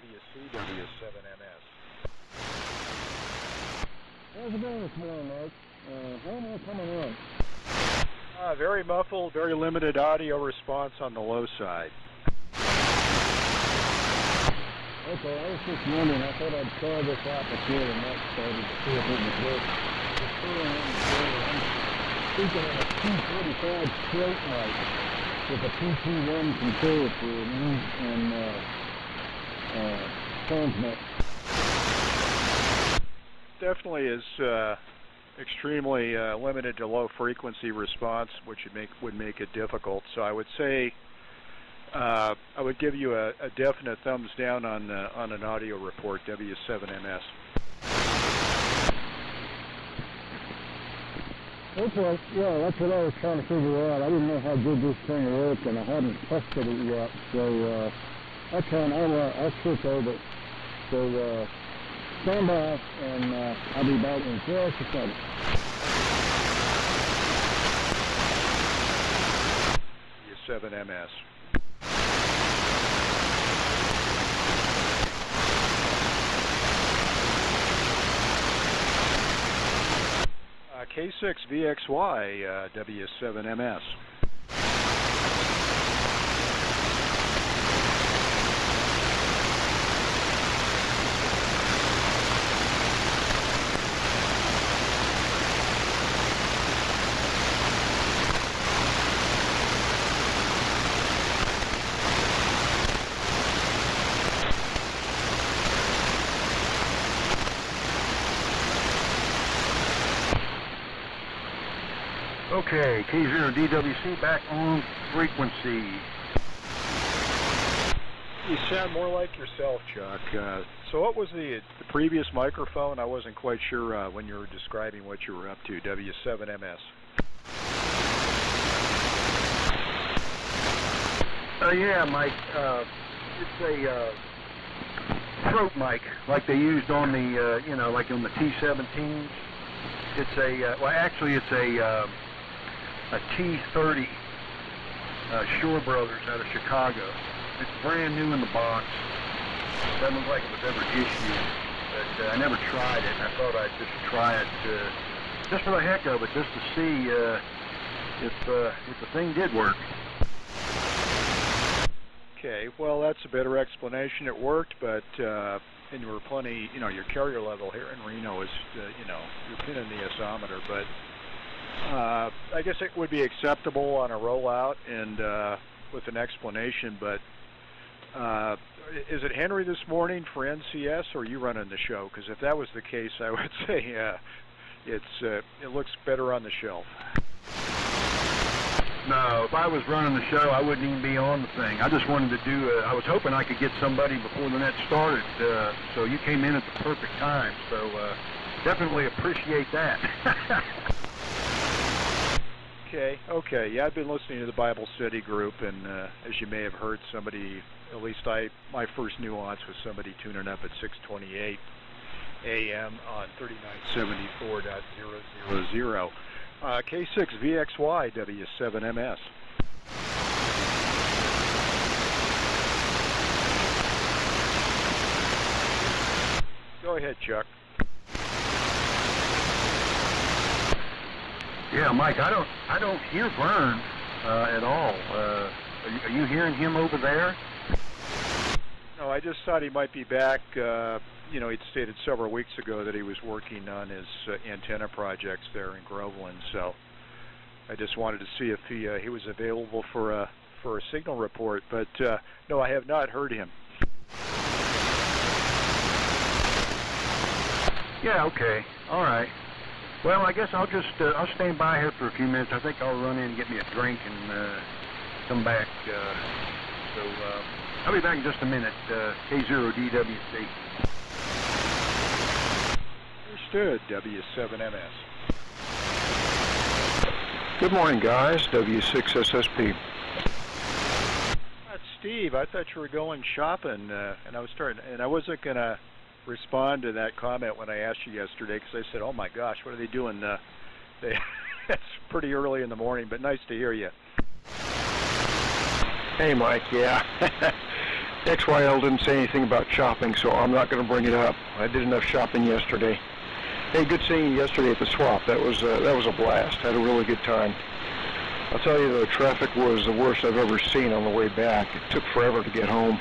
WCW7MS. How's it going this morning, Mike? How am I coming in? Very muffled, very limited audio response on the low side. Okay, I was just wondering. I thought I'd try this out before the next started to see if it would work. I'm speaking on a 245 straight mic with a P21 controller for mute and transmit. Definitely is extremely limited to low frequency response, which would make it difficult. So I would say I would give you a definite thumbs down on an audio report, W7MS. Okay, yeah, that's what I was trying to figure out. I didn't know how good this thing worked, and I hadn't tested it yet. So I'll switch over. So stand by, and I'll be back in just a second. W7MS. K6VXY, W7MS. Okay, K0DWC back on frequency. You sound more like yourself, Chuck. So what was the previous microphone? I wasn't quite sure when you were describing what you were up to, W7MS. Yeah, Mike, it's a throat mic like they used on the, like on the T-17s. It's a, well, actually it's a T-30 Shore Brothers out of Chicago. It's brand new in the box. Doesn't look like it was ever issued, but I never tried it. I thought I'd just try it just for the heck of it, just to see if the thing did work. Okay, well, that's a better explanation. It worked, but and you were plenty, your carrier level here in Reno is, you're pinning the oscillator, but I guess it would be acceptable on a rollout and with an explanation, but is it Henry this morning for NCS, or are you running the show? Because if that was the case, I would say it looks better on the shelf. No, if I was running the show, I wouldn't even be on the thing. I just wanted to do, I was hoping I could get somebody before the net started, so you came in at the perfect time, so definitely appreciate that. Okay, yeah, I've been listening to the Bible Study group, and as you may have heard, somebody, at least my first nuance was somebody tuning up at 6:28 a.m. on 3974.000. K6VXY, W7MS. Go ahead, Chuck. Yeah, Mike, I don't hear Verns at all. Are you hearing him over there? No, I just thought he might be back. He'd stated several weeks ago that he was working on his antenna projects there in Groveland, so I just wanted to see if he was available for a signal report. But no, I have not heard him. Yeah, okay, all right. Well, I guess I'll just I'll stand by here for a few minutes. I think I'll run in and get me a drink and come back. So I'll be back in just a minute. K0DWC. Understood, W7MS. Good morning, guys. W6SSP. That's Steve. I thought you were going shopping, and I wasn't gonna respond to that comment when I asked you yesterday, because I said, "Oh my gosh, what are they doing?" It's pretty early in the morning, but nice to hear you. Hey, Mike. Yeah. XYL didn't say anything about shopping, so I'm not going to bring it up. I did enough shopping yesterday. Hey, good seeing you yesterday at the swap. That was a blast. Had a really good time. I'll tell you, the traffic was the worst I've ever seen on the way back. It took forever to get home.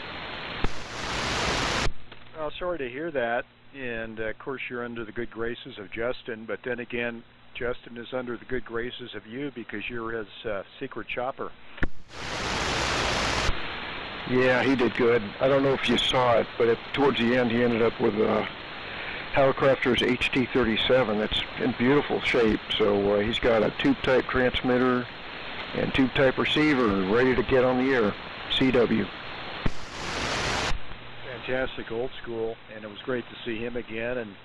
Well, sorry to hear that. And, of course, you're under the good graces of Justin. But then again, Justin is under the good graces of you because you're his secret shopper. Yeah, he did good. I don't know if you saw it, but towards the end he ended up with Hallicrafter's HT37 that's in beautiful shape. So he's got a tube-type transmitter and tube-type receiver ready to get on the air. CW. Fantastic, old school, and it was great to see him again.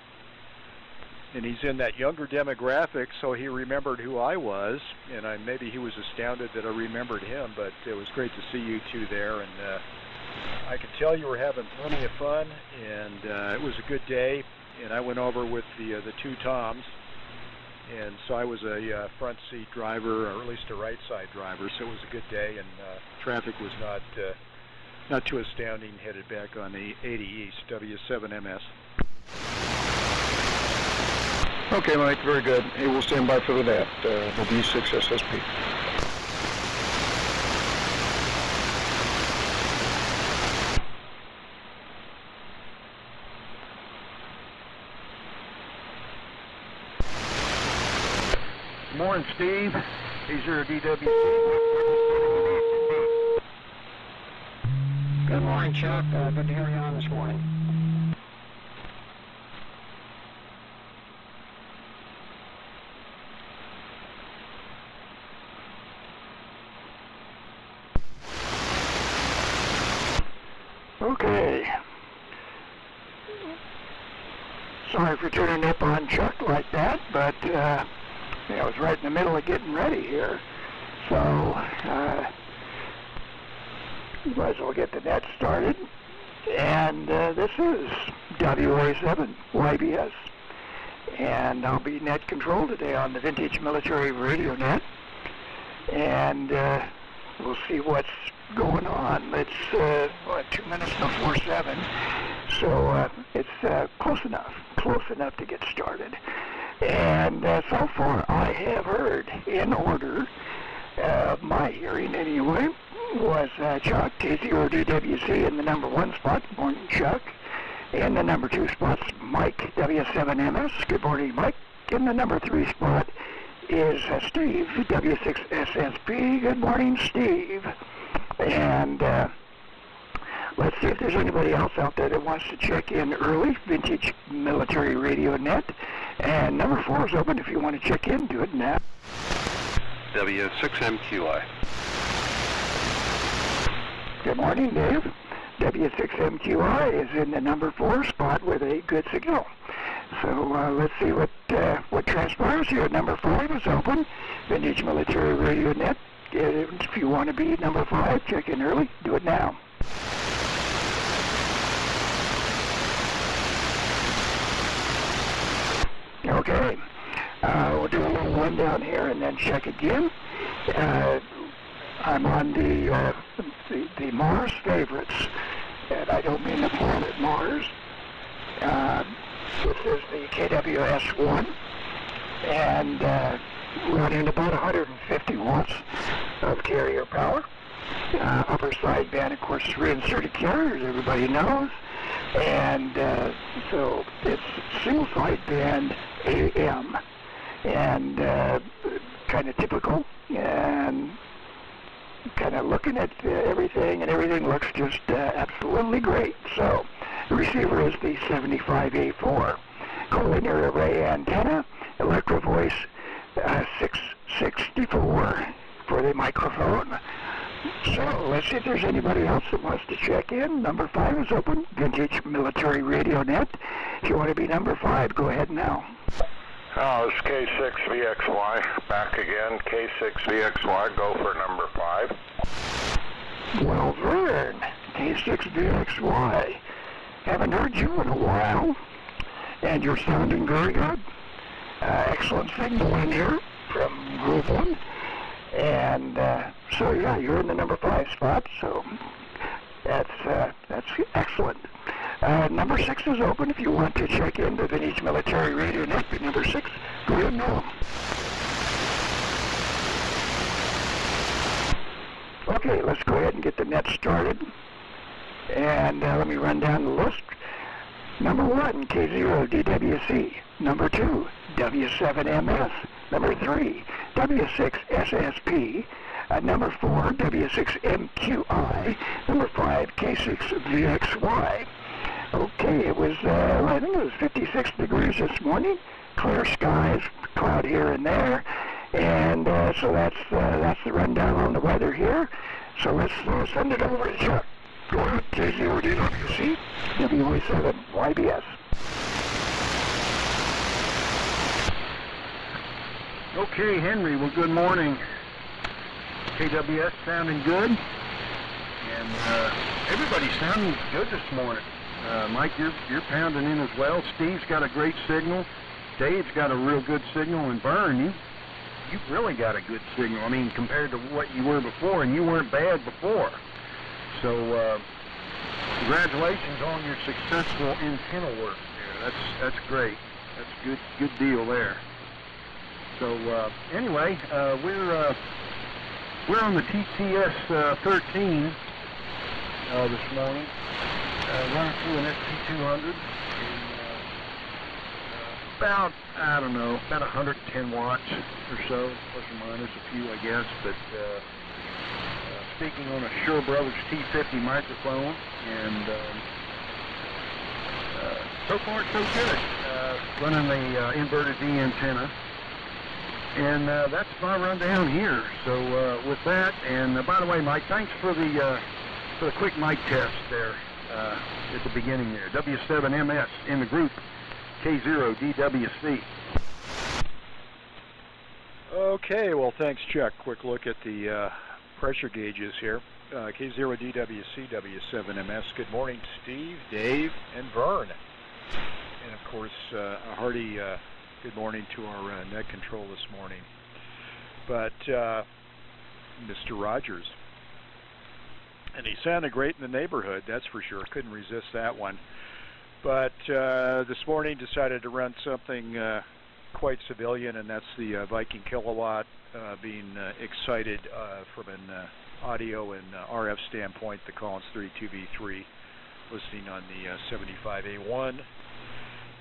And he's in that younger demographic, so he remembered who I was, and maybe he was astounded that I remembered him, but it was great to see you two there, and I could tell you were having plenty of fun, and it was a good day, and I went over with the two Toms, and so I was a front seat driver, or at least a right side driver, so it was a good day, and traffic was not too astounding, headed back on the 80 East, WA7YBS. Okay, Mike, very good. Hey, we'll stand by for the net, W6SSP. Morning, Steve. These are DW. Good morning, Chuck. Good to hear you on this morning. Okay. Sorry for turning up on Chuck like that, but I was right in the middle of getting ready here. So, might as well get the net started. And this is WA7YBS. And I'll be net control today on the Vintage Military Radio Net. And we'll see what's going on. It's 2 minutes before 7, so it's close enough to get started. And so far I have heard, in order, my hearing anyway, was Chuck, K0DWC in the number 1 spot. Good morning, Chuck. In the number 2 spot's Mike, W7MS. Good morning, Mike. In the number 3 spot is Steve, W6SSP. Good morning, Steve. And let's see if there's anybody else out there that wants to check in early. Vintage Military Radio Net. And number 4 is open. If you want to check in, do it now. W6MQI. Good morning, Dave. W6MQI is in the number 4 spot with a good signal. So let's see what transpires here. Number 5 is open. Vintage Military Radio Net. If you want to be number 5, check in early. Do it now. Okay. We'll do a little rundown here and then check again. I'm on the Mars favorites, and I don't mean the planet Mars. This is the KWS-1, and running about 150 watts of carrier power. Upper sideband, of course, reinserted carriers, everybody knows. And so it's single sideband AM, and kind of typical, and kind of looking at everything, and everything looks just absolutely great. So the receiver is the 75A4. Collinear array antenna, Electro Voice 664 for the microphone. So let's see if there's anybody else that wants to check in. Number 5 is open, Vintage Military Radio Net. If you want to be number 5, go ahead now. Oh, it's K6VXY. Back again. K6VXY. Go for number 5. Well, Vern, K6VXY. Haven't heard you in a while, and you're sounding very good. Excellent signal in here from Group 1. And so, yeah, you're in the number 5 spot, so That's excellent. Number 6 is open if you want to check in the Vintage Military Radio Net. Number 6, go ahead now. Okay, let's go ahead and get the net started. And let me run down the list. Number 1, K0DWC. Number 2, W7MS. Number 3, W6SSP. Number 4, W6MQI. Number 5, K6VXY. Okay, it was, I think it was 56 degrees this morning. Clear skies, cloud here and there. And so that's the rundown on the weather here. So let's send it over to Chuck. Go ahead, K0DWC, WA7YBS. Okay, Henry, well, good morning. KWS sounding good, and everybody's sounding good this morning. Mike, you're pounding in as well. Steve's got a great signal. Dave's got a real good signal, and Vern, you've really got a good signal. I mean, compared to what you were before, and you weren't bad before. So, congratulations on your successful antenna work there. That's great. That's a good deal there. So, anyway, we're on the TTS 13 this morning, running through an SP200, about, I don't know, about 110 watts or so, plus or minus a few, I guess, but speaking on a Shure Brothers T50 microphone, and so far so good. Running the inverted V antenna. And that's my rundown here. So with that, and by the way, Mike, thanks for the quick mic test there at the beginning there. W7MS in the group, K0DWC. Okay, well, thanks, Chuck. Quick look at the pressure gauges here. K0DWC, W7MS. Good morning, Steve, Dave, and Vern. And of course, a hearty good morning to our net control this morning. But Mr. Rogers, and he sounded great in the neighborhood, that's for sure. Couldn't resist that one. But this morning decided to run something quite civilian, and that's the Viking Kilowatt being excited from an audio and RF standpoint, the Collins 32V3, listening on the 75A1.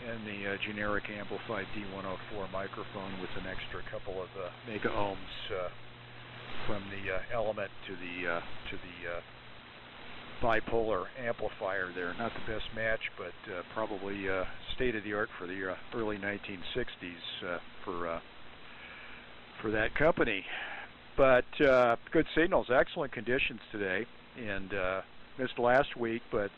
And the generic amplified D104 microphone with an extra couple of mega ohms from the element to the bipolar amplifier there. Not the best match, but probably state of the art for the early 1960s for that company. But good signals, excellent conditions today, and missed last week, but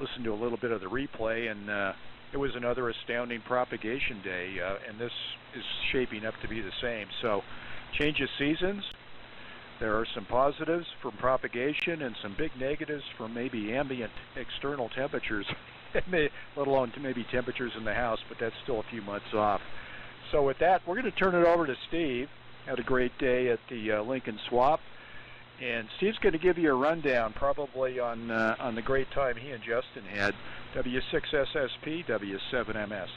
listened to a little bit of the replay, and it was another astounding propagation day, and this is shaping up to be the same. So, change of seasons. There are some positives from propagation and some big negatives from maybe ambient external temperatures, let alone maybe temperatures in the house, but that's still a few months off. So with that, we're going to turn it over to Steve. Had a great day at the Lincoln Swap. And Steve's going to give you a rundown probably on the great time he and Justin had. W6SSP, W7MS.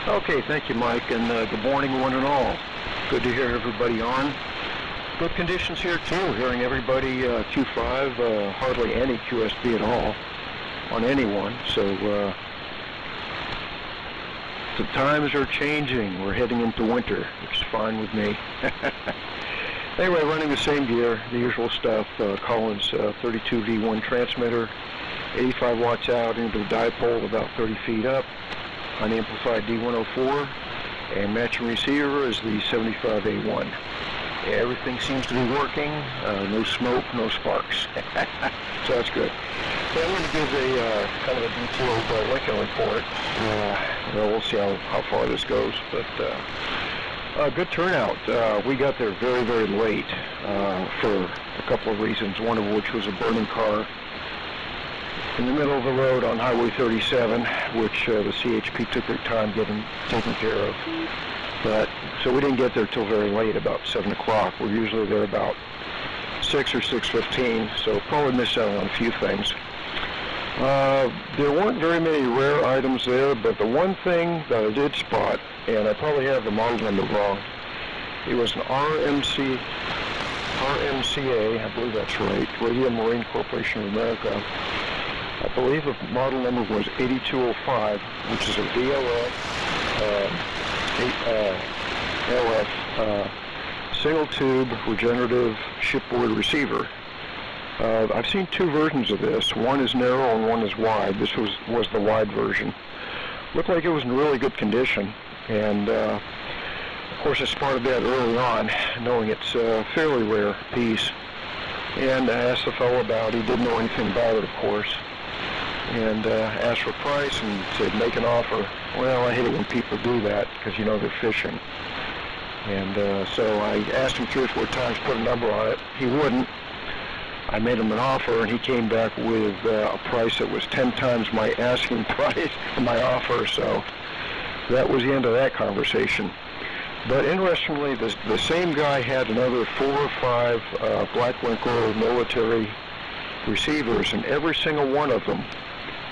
Okay, thank you, Mike, and good morning, one and all. Good to hear everybody on. Good conditions here, too. Hearing everybody Q5, hardly any QSB at all on anyone. So the times are changing. We're heading into winter, which is fine with me. Anyway, running the same gear, the usual stuff, Collins 32V1 transmitter, 85 watts out into the dipole about 30 feet up, unamplified D104, and matching receiver is the 75A1. Everything seems to be working, no smoke, no sparks. So that's good. So I'm going to give a kind of a detailed Lincoln report. We'll see how far this goes, but good turnout. We got there very, very late for a couple of reasons, one of which was a burning car in the middle of the road on Highway 37, which the CHP took their time taken care of. But so we didn't get there till very late, about 7 o'clock. We're usually there about 6 or 615, so probably missed out on a few things. There weren't very many rare items there, but the one thing that I did spot, and I probably have the model number wrong, it was an RMCA, I believe that's right, Radio Marine Corporation of America. I believe the model number was 8205, which is a VLF, single tube regenerative shipboard receiver. I've seen two versions of this. One is narrow and one is wide. This was the wide version. Looked like it was in really good condition, and of course I spotted that early on, knowing it's a fairly rare piece. And I asked the fellow about it. He didn't know anything about it, of course, and asked for price and said make an offer. Well, I hate it when people do that because you know they're fishing. And so I asked him 3 or 4 times to put a number on it. He wouldn't. I made him an offer, and he came back with a price that was 10 times my asking price and my offer, so that was the end of that conversation. But interestingly, the same guy had another 4 or 5 Black Winkle military receivers, and every single one of them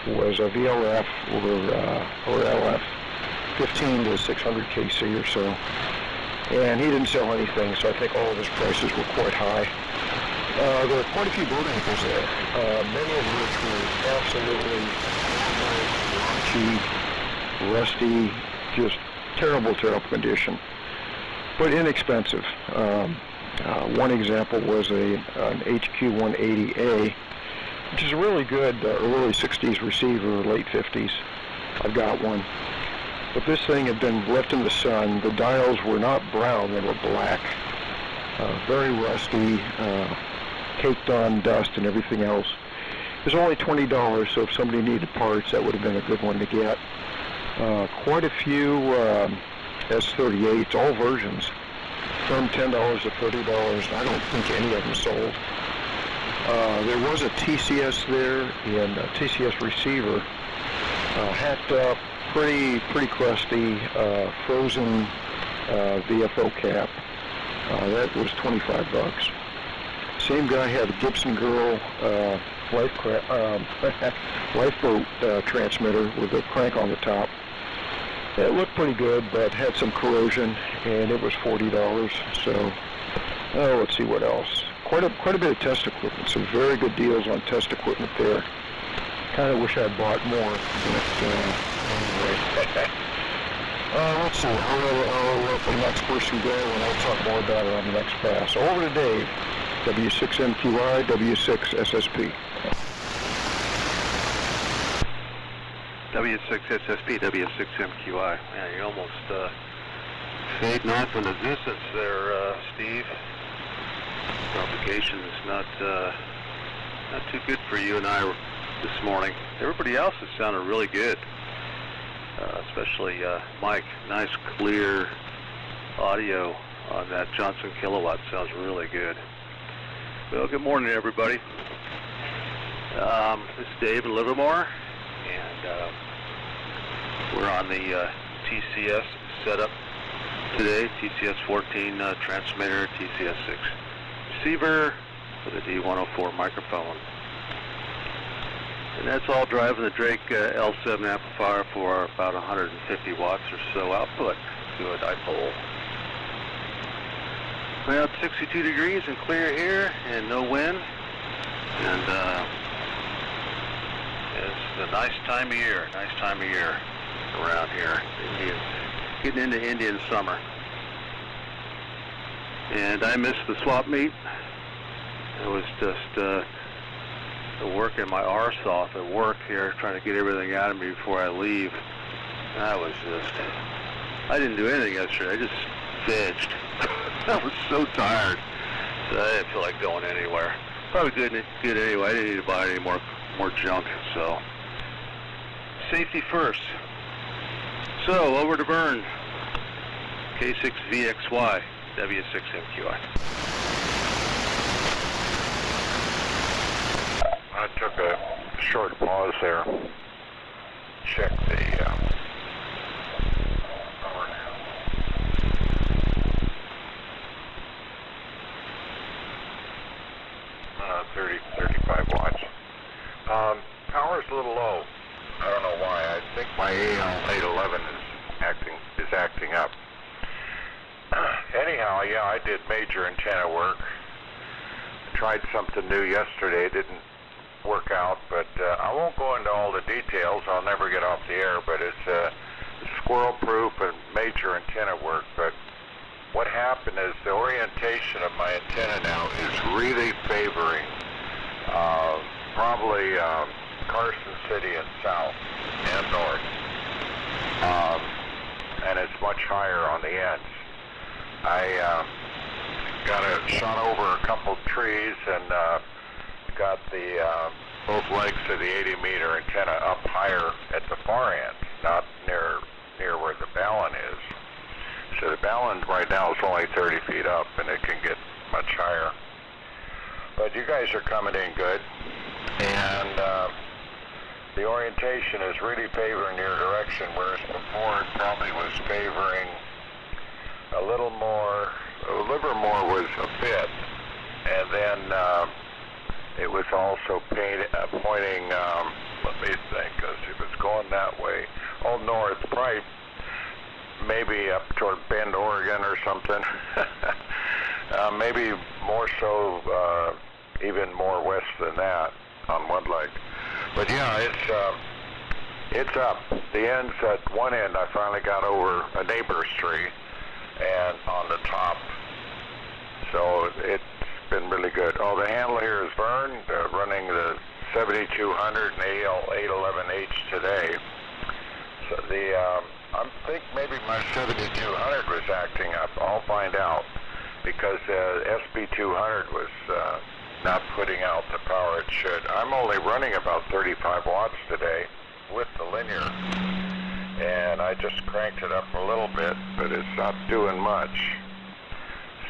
was a VLF or LF, 15 to 600 KC or so. And he didn't sell anything, so I think all of his prices were quite high. There were quite a few boat anchors there, many of which were absolutely raunchy, rusty, just terrible, terrible condition, but inexpensive. One example was an HQ-180A, which is a really good early 60s receiver, late 50s. I've got one. But this thing had been left in the sun. The dials were not brown, they were black. Very rusty, caked on dust and everything else. It was only $20, so if somebody needed parts, that would have been a good one to get. Quite a few S38s, all versions, from $10 to $30. I don't think any of them sold. There was a TCS there, and a TCS receiver, hacked up, pretty crusty, frozen VFO cap. That was $25. Same guy had a Gibson Girl lifeboat transmitter with a crank on the top. It looked pretty good, but had some corrosion, and it was $40. So, let's see what else. Quite a bit of test equipment. Some very good deals on test equipment there. Kind of wish I'd bought more, but anyway. Let's see. I'll let the next person go, and I'll talk more about it on the next pass. Over to Dave. W6MQI, W6SSP. W6SSP, W6MQI. Man, you're almost fading off in the distance there, Steve. Propagation is not too good for you and I this morning. Everybody else has sounded really good, especially Mike. Nice, clear audio on that Johnson kilowatt. Sounds really good. Well, good morning, everybody. This is Dave in Livermore, and we're on the TCS setup today, TCS 14 transmitter, TCS 6 receiver with a D104 microphone. And that's all driving the Drake L7 amplifier for about 150 watts or so output to a dipole. Well, it's 62 degrees and clear here and no wind. And it's a nice time of year around here. Getting into Indian summer. And I missed the swap meet. It was just working my arse off at work here, trying to get everything out of me before I leave. And I didn't do anything yesterday. I just vegged. I was so tired that I didn't feel like going anywhere. Probably good anyway. I didn't need to buy any more junk. So safety first. So over to Verns, K6VXY, W6MQI. I took a short pause there. Check the power now. power's a little low. I don't know why. I think my AL811 is acting up. Anyhow, yeah, I did major antenna work. Tried something new yesterday. It didn't work out, but I won't go into all the details. I'll never get off the air, but it's squirrel-proof and major antenna work. But what happened is the orientation of my antenna now is really favoring probably Carson City and south and north, and it's much higher on the ends. I shot over a couple trees and got the both legs of the 80-meter antenna up higher at the far end, not near where the ballon is. So the ballon right now is only 30 feet up, and it can get much higher. But you guys are coming in good, and the orientation is really favoring your direction, whereas before it probably was favoring a little more. Livermore was a bit, and then it was also pointing, let me think, because if it's going that way, north, probably maybe up toward Bend, Oregon or something. Maybe more so, even more west than that on one leg. But yeah, it's up. The ends at one end, I finally got over a neighbor's tree and on the top. So it's been really good. Oh, the handle here is Verns, running the 7200 and AL811H today. So I think maybe my 7200 was acting up. I'll find out, because SB200 was not putting out the power it should. I'm only running about 35 watts today with the linear, and I just cranked it up a little bit, but it's not doing much.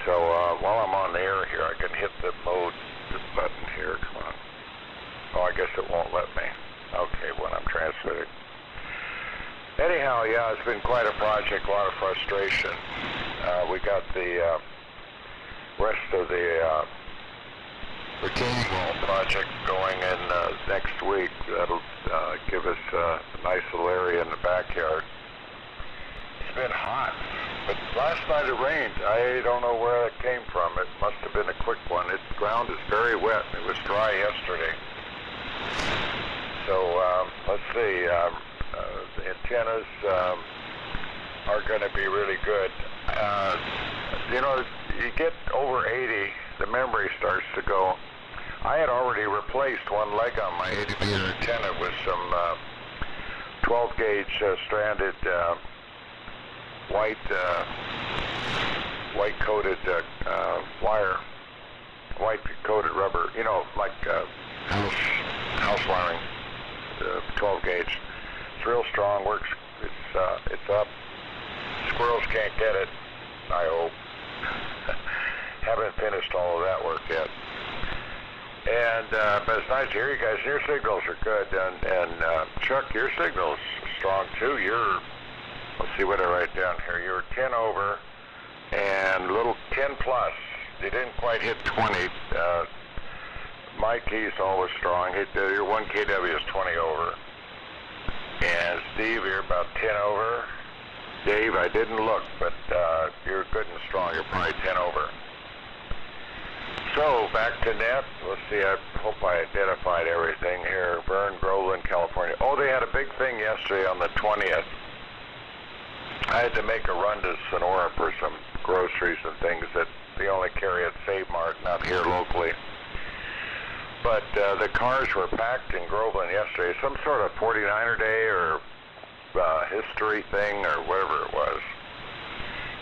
So while I'm on the air here, I can hit the mode button here. Come on. Oh, I guess it won't let me. Okay, when I'm transmitting. Anyhow, yeah, it's been quite a project, a lot of frustration. We got the rest of the retaining wall project going in next week. That'll give us a nice little area in the backyard. It's been hot, but last night it rained. I don't know where it came from. It must have been a quick one. The ground is very wet. It was dry yesterday. So let's see. The antennas are going to be really good. You know, you get over 80, the memory starts to go. I had already replaced one leg on my 80-meter antenna with some 12-gauge stranded white coated wire, white coated rubber. You know, like house wiring, 12-gauge. It's real strong. Works. It's up. Squirrels can't get it, I hope. Haven't finished all of that work yet. And but it's nice to hear you guys. Your signals are good, and Chuck, your signal's strong too. Let's see what I write down here. You're 10 over and little 10 plus. You didn't quite hit 20. Mike, he's always strong. Your 1 kW is 20 over. And Steve, you're about 10 over. Dave, I didn't look, but you're good and strong. You're probably 10 over. So, back to net. Let's see, I hope I identified everything here. Verns, Groveland, California. Oh, they had a big thing yesterday on the 20th. I had to make a run to Sonora for some groceries and things that they only carry at Save Mart, not here locally. But the cars were packed in Groveland yesterday. Some sort of 49er day or history thing or whatever it was.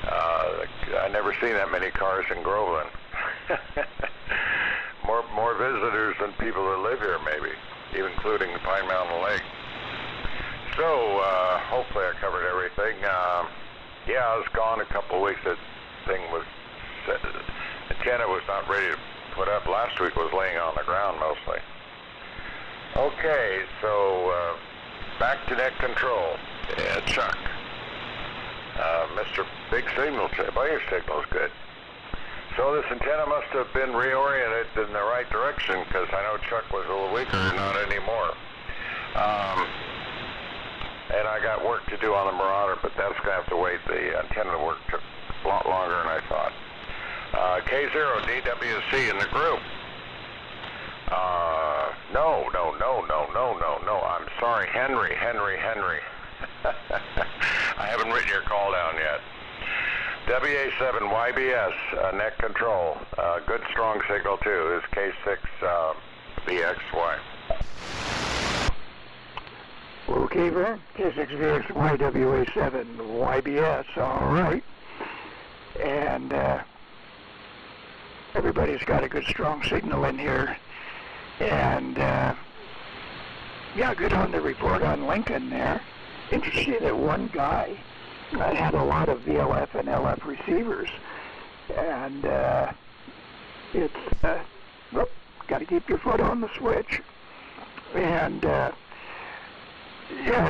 I never seen that many cars in Groveland. more visitors than people that live here, maybe, even including the Pine Mountain Lake. So hopefully I covered everything. Yeah, I was gone a couple of weeks. That thing was set. The antenna was not ready to put up. Last week was laying on the ground mostly. Okay, so back to net control. Yeah, Chuck. Mr. Big Signal, well, your signal's good. So this antenna must have been reoriented in the right direction, because I know Chuck was a little weaker, not anymore. do on the Marauder, but that's going to have to wait. The antenna work took a lot longer than I thought. K0DWC in the group. No. I'm sorry, Henry. I haven't written your call down yet. WA7YBS Net Control. Good strong signal too. Is K6VXY. Okay, Vern. K6VXY WA7YBS. All right. And everybody's got a good strong signal in here. And yeah, good on the report on Lincoln there. Interesting that one guy had a lot of VLF and LF receivers, and it's got to keep your foot on the switch. And yeah,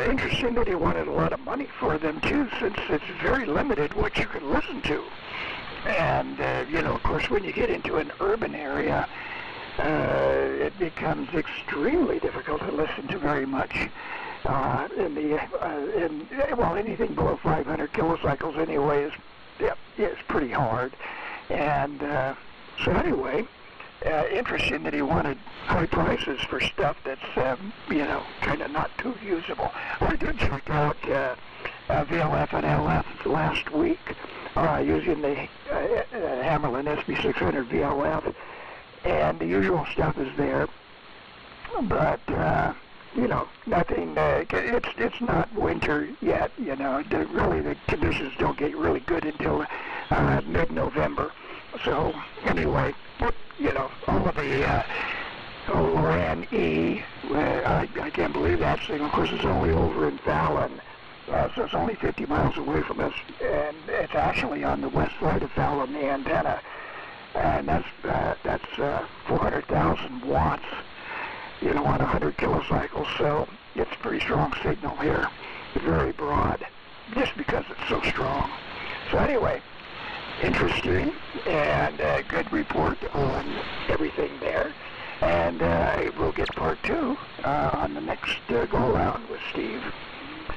interesting that he wanted a lot of money for them too, since it's very limited what you can listen to. And you know, of course, when you get into an urban area, it becomes extremely difficult to listen to very much. Well, anything below 500 kilocycles anyway is pretty hard. And so anyway, interesting that he wanted high prices for stuff that's you know, kind of not too usable. I did check out VLF and LF last week using the Hammerlin SB600 VLF, and the usual stuff is there, but you know, nothing. It's not winter yet. You know, really the conditions don't get really good until mid-November. So anyway, you know, all of the ORAN E, I can't believe that thing. Of course, it's only over in Fallon, so it's only 50 miles away from us, and it's actually on the west side of Fallon, the antenna, and that's 400,000 watts. You know, on 100 kilocycles, so it's a pretty strong signal here, very broad, just because it's so strong. So anyway, interesting, and good report on everything there, and we'll get part 2 on the next go-around with Steve.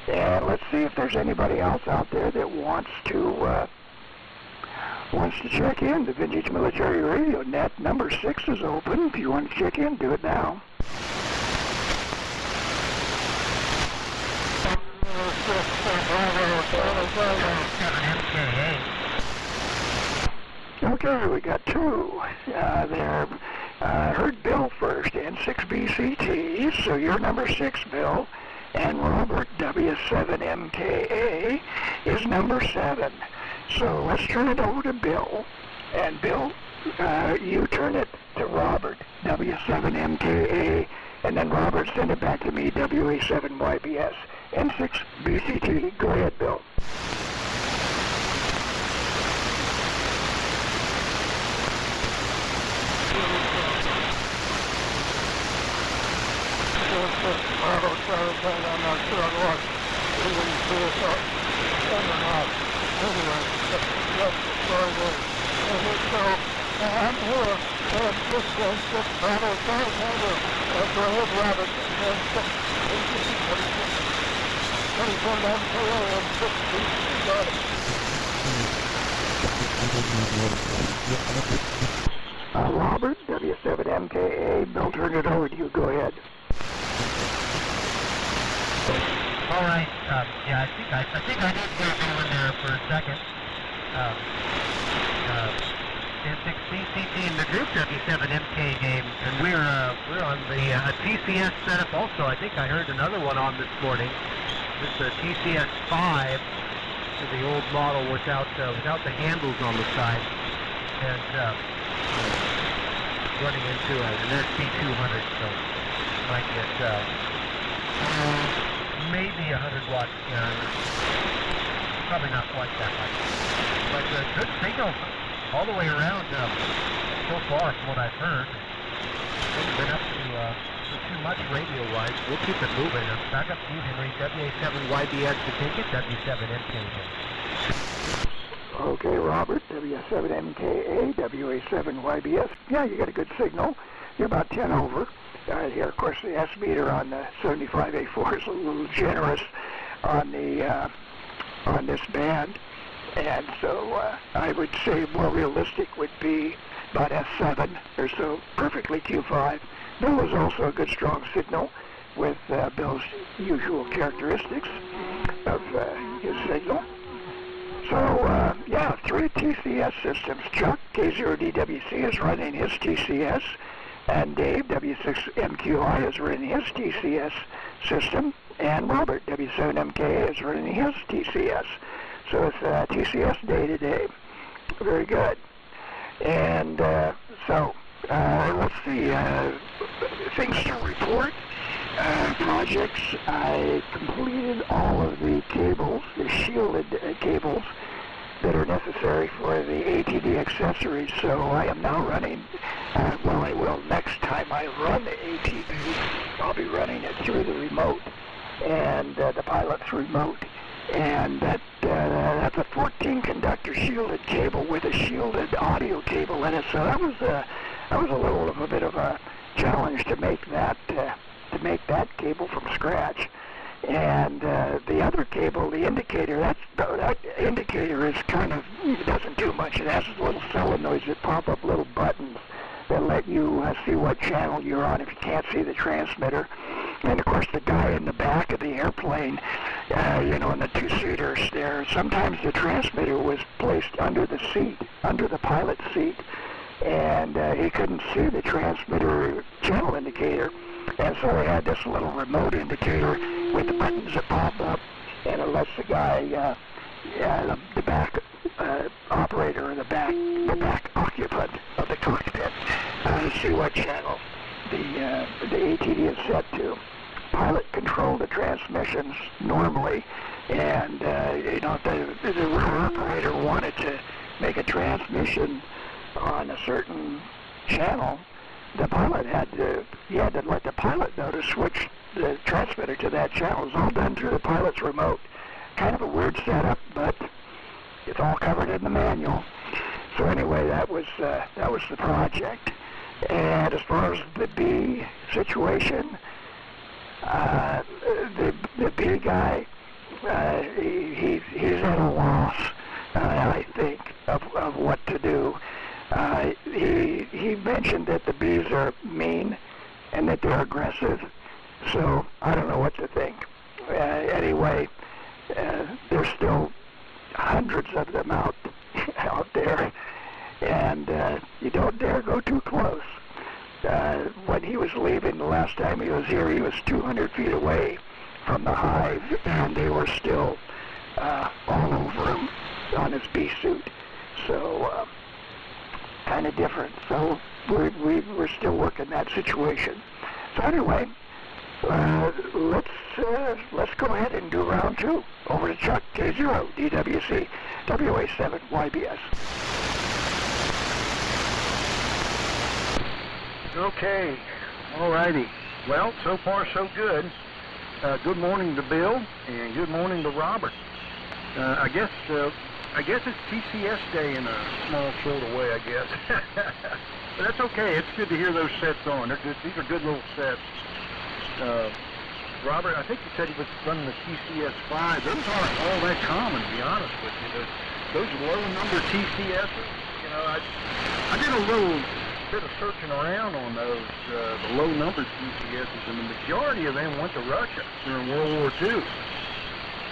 And let's see if there's anybody else out there that wants to check in. The Vintage Military Radio Net number 6 is open. If you want to check in, do it now. Okay, we got 2 there. I heard Bill first, N6BCT, so you're number 6, Bill. And Robert, W7MKA, is number 7. So let's turn it over to Bill. And Bill, you turn it to Robert, W7MKA, and then Robert, send it back to me, WA7YBS, N6BCT. Go ahead, Bill. Robert, W7MKA, Bill, turn it over to you. Go ahead. All right. Yeah, I think I did get you in there for a second. N6BCT in the group W7MK game, and we're on the TCS setup also. I think I heard another one on this morning. This is a TCS 5, the old model without the handles on the side, and running into an SB200, so might get maybe 100 watts. Probably not quite that much, but good signal all the way around so far from what I've heard. Hasn't been up to too much radio-wise. We'll keep it moving. Back up to you, Henry. WA7YBS to take it, W7MK. Okay, Robert, W7MKA, WA7YBS. Yeah, you got a good signal. You're about 10 over. Here, of course, the S meter on the 75A4 is a little generous. on this band. And so I would say more realistic would be about S7 or so, perfectly Q5. There was also a good strong signal with Bill's usual characteristics of his signal. So, yeah, 3 TCS systems. Chuck, K0DWC, is running his TCS, and Dave, W6MQI, is running his TCS system, and Robert, W7MKA, is running his TCS. So it's TCS day to day. Very good. And so, let's see, things to report. Projects. I completed all of the cables, the shielded cables that are necessary for the ATD accessories. So I am now running, well, I will next time I run the ATD, I'll be running it through the remote and the pilot's remote. And that's a 14 conductor shielded cable with a shielded audio cable in it. So that was a little of a bit of a challenge to make that cable from scratch. And the other cable, the indicator, that indicator is kind of, it doesn't do much. It has little solenoids that pop up little buttons that let you see what channel you're on if you can't see the transmitter. And of course the guy in the back of the airplane, in the two-seaters there, sometimes the transmitter was placed under the seat, under the pilot's seat, and he couldn't see the transmitter channel indicator. And so I had this little remote indicator with the buttons that pop up, and it lets the guy, the back operator, or the back occupant of the cockpit, see what channel the ATD is set to. Pilot controlled the transmissions normally, and the operator wanted to make a transmission on a certain channel. The pilot had to let the pilot know to switch the transmitter to that channel. It was all done through the pilot's remote. Kind of a weird setup, but it's all covered in the manual. So anyway, that was the project. And as far as the B situation, the B guy, he's at a loss, I think, of what to do. He mentioned that the bees are mean and that they're aggressive, so I don't know what to think. Anyway, there's still hundreds of them out there, and you don't dare go too close. When he was leaving the last time he was here, he was 200 feet away from the hive, and they were still all over him on his bee suit. So kind of different. So we're still working that situation. So anyway, let's go ahead and do round 2. Over to Chuck, K0, DWC, WA7YBS. Okay, all righty. Well, so far so good. Good morning to Bill, and good morning to Robert. I guess it's TCS day in a small sort of way, I guess. But that's okay. It's good to hear those sets on. They're good. These are good little sets. Robert, I think you said he was running the TCS 5. Those aren't all that common, to be honest with you. Those low-number TCSs, I did a little bit of searching around on those, the low-number TCSs, and the majority of them went to Russia during World War II.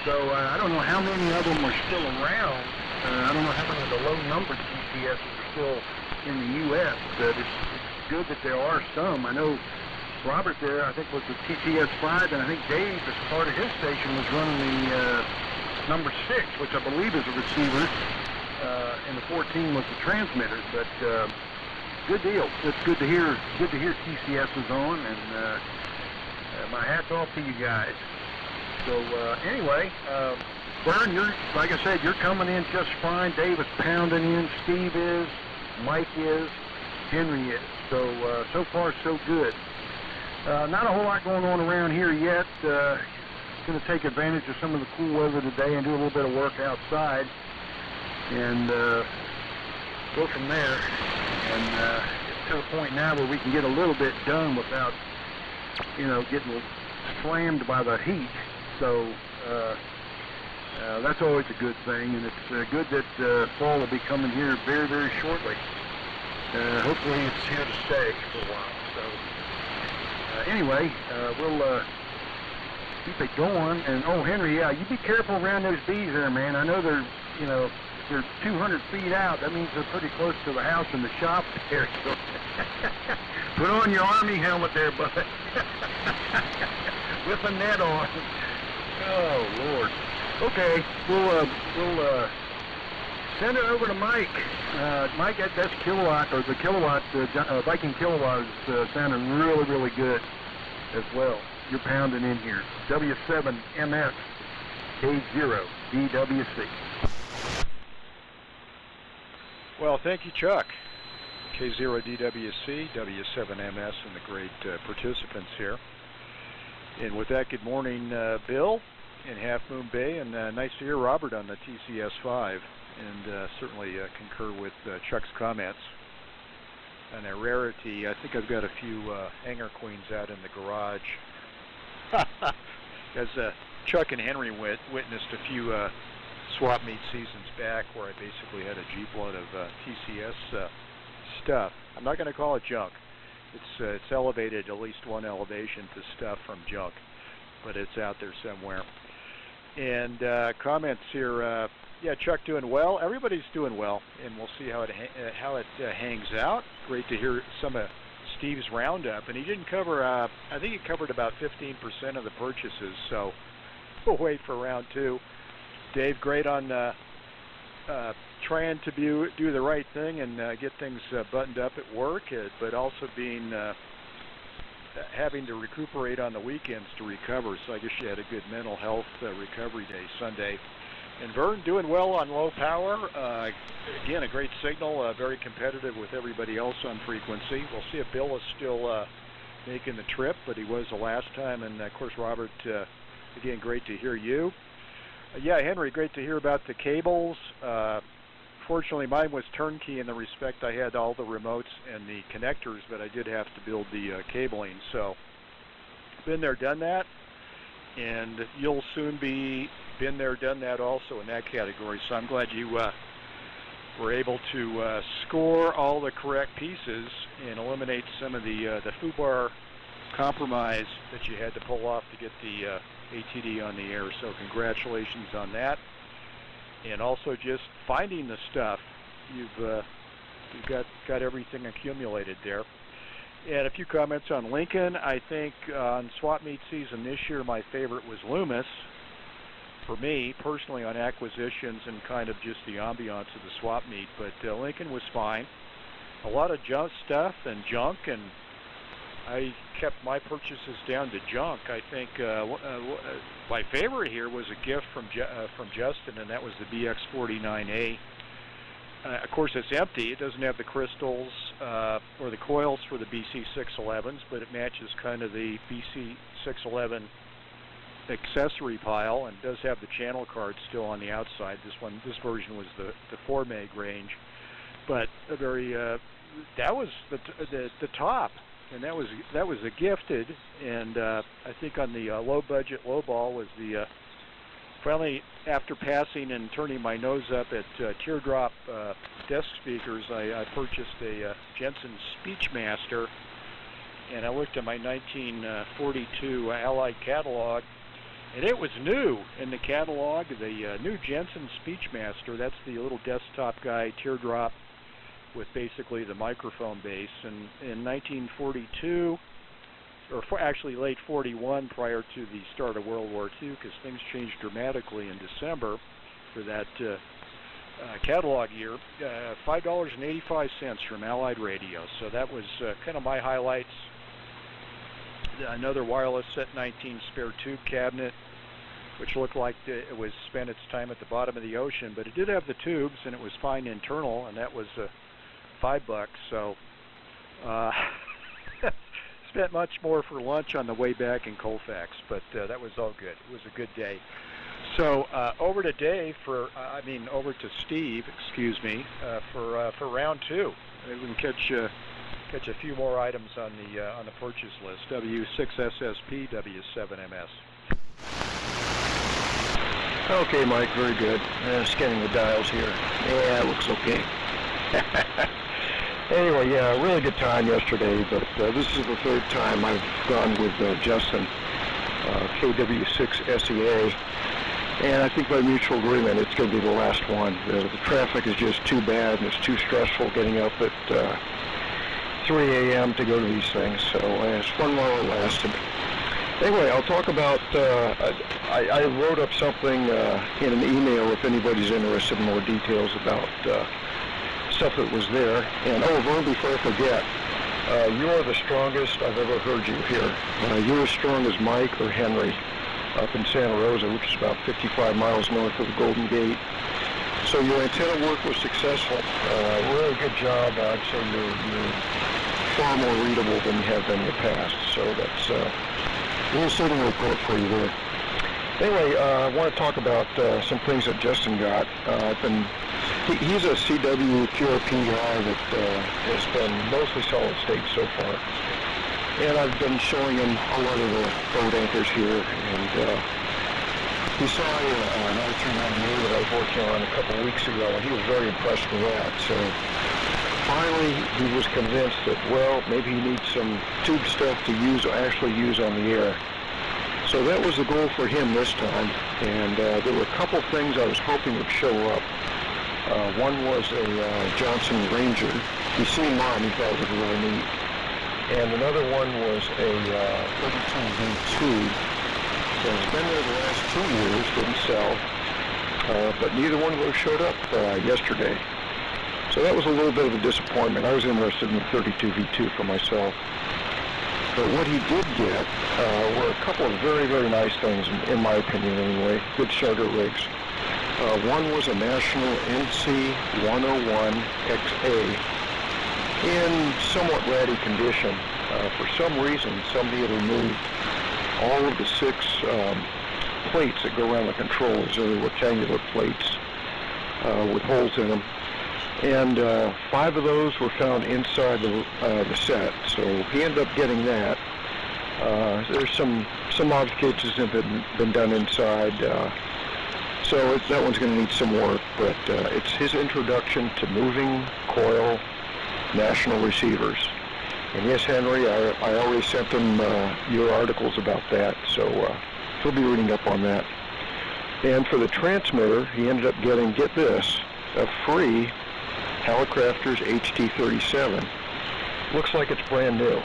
So I don't know how many of them are still around. I don't know how many of the low-number TCSs are still in the U.S., but it's good that there are some. I know Robert there, I think, was the TCS 5, and I think Dave, as part of his station, was running the number 6, which I believe is a receiver, and the 14 was the transmitter. But good deal. It's good to hear TCS is on, and my hat's off to you guys. So anyway, Vern, like I said, you're coming in just fine. Dave is pounding in. Steve is. Mike is. Henry is. So far so good. Not a whole lot going on around here yet. Going to take advantage of some of the cool weather today and do a little bit of work outside, and go from there. And it's to the point now where we can get a little bit done without, getting slammed by the heat. So That's always a good thing, and it's good that fall will be coming here very, very shortly. Hopefully it's here to stay for a while. So anyway, we'll keep it going. And oh, Henry, yeah, you be careful around those bees there, man. I know they're, you know, if they're 200 feet out, that means they're pretty close to the house and the shop there. So put on your army helmet there, bud. With a net on. Oh Lord. Okay, we'll send it over to Mike. Mike, that's kilowatt, or the kilowatt, Viking kilowatt is sounding really, really good as well. You're pounding in here. W7MS K0DWC. Well, thank you, Chuck. K0DWC, W7MS, and the great participants here. And with that, good morning, Bill in Half Moon Bay, and nice to hear Robert on the TCS5, and certainly concur with Chuck's comments. And a rarity, I think I've got a few hanger queens out in the garage. As Chuck and Henry witnessed a few swap meet seasons back where I basically had a Jeep load of TCS stuff. I'm not going to call it junk. It's elevated at least one elevation to stuff from junk, but it's out there somewhere. And comments here, yeah, Chuck doing well. Everybody's doing well, and we'll see how it hangs out. Great to hear some of Steve's roundup, and he didn't cover, I think he covered about 15% of the purchases, so we'll wait for round two. Dave, great on trying to do the right thing and get things buttoned up at work, but also being having to recuperate on the weekends to recover. So I guess you had a good mental health recovery day Sunday. And Vern doing well on low power. Again, a great signal, very competitive with everybody else on frequency. We'll see if Bill is still making the trip, but he was the last time. And of course, Robert, again, great to hear you. Yeah, Henry, great to hear about the cables. Fortunately, mine was turnkey in the respect I had all the remotes and the connectors, but I did have to build the cabling. So, been there, done that, and you'll soon be been there, done that also in that category. So I'm glad you were able to score all the correct pieces and eliminate some of the foobar compromise that you had to pull off to get the ATD on the air. So congratulations on that. And also just finding the stuff. You've got everything accumulated there. And a few comments on Lincoln. I think on swap meet season this year, my favorite was Loomis. For me, personally, on acquisitions and kind of just the ambiance of the swap meet. But Lincoln was fine. A lot of junk stuff and junk, and I kept my purchases down to junk. I think my favorite here was a gift from Justin, and that was the BX49A. Of course, it's empty. It doesn't have the crystals or the coils for the BC611s, but it matches kind of the BC611 accessory pile, and does have the channel card still on the outside. This version was the 4 meg range, but a very that was the top. And that was a gifted, and I think on the low budget low ball was the finally, after passing and turning my nose up at teardrop desk speakers, I purchased a Jensen Speechmaster, and I looked at my 1942 Allied catalog, and it was new in the catalog. The new Jensen Speechmaster, that's the little desktop guy, teardrop, with basically the microphone base. And in 1942, or actually late 41, prior to the start of World War II, because things changed dramatically in December for that catalog year, $5.85 from Allied Radio. So that was kind of my highlights. Another wireless set 19 spare tube cabinet, which looked like it was spent its time at the bottom of the ocean, but it did have the tubes, and it was fine internal, and that was $5. So spent much more for lunch on the way back in Colfax, but that was all good. It was a good day. So over to Dave over to Steve, excuse me, for round two. Maybe we can catch a few more items on the purchase list. W6SSP, W7MS. Okay, Mike, very good. Scanning the dials here. Yeah, it looks okay. Anyway, yeah, really good time yesterday, but this is the third time I've gone with Justin, KW6SEA, and I think by mutual agreement it's going to be the last one. The traffic is just too bad, and it's too stressful getting up at 3 a.m. to go to these things, so it's fun while it lasted. Anyway, I'll talk about, I wrote up something in an email if anybody's interested in more details about stuff that was there. And Vern, before I forget, you are the strongest I've ever heard you here. You're as strong as Mike or Henry up in Santa Rosa, which is about 55 miles north of the Golden Gate. So your antenna work was successful. Really good job. I'd say you're far more readable than you have been in the past. So that's a little signal report for you there. Anyway, I want to talk about some things that Justin got. He's a CW QRP guy that has been mostly solid state so far. And I've been showing him a lot of the boat anchors here. And he saw an R398 that I was working on a couple weeks ago, and he was very impressed with that. So finally, he was convinced that, well, maybe he needs some tube stuff to actually use on the air. So that was the goal for him this time, and there were a couple things I was hoping would show up. One was a Johnson Ranger. He's seen mine, he thought it was really neat. And another one was a 32V2 that has been there the last 2 years, didn't sell, but neither one of those showed up yesterday. So that was a little bit of a disappointment. I was interested in the 32V2 for myself. But what he did get were a couple of very, very nice things, in my opinion anyway, good charter rigs. One was a National NC-101XA in somewhat ratty condition. For some reason, somebody had removed all of the 6 plates that go around the controls. They're rectangular plates with holes in them. And 5 of those were found inside the set, so he ended up getting that. There's some modifications that have been done inside, so that one's going to need some work, but it's his introduction to moving coil national receivers. And yes, Henry, I already sent him your articles about that, so he'll be reading up on that. And for the transmitter, he ended up getting, get this, a free Hallicrafters HT37. Looks like it's brand new.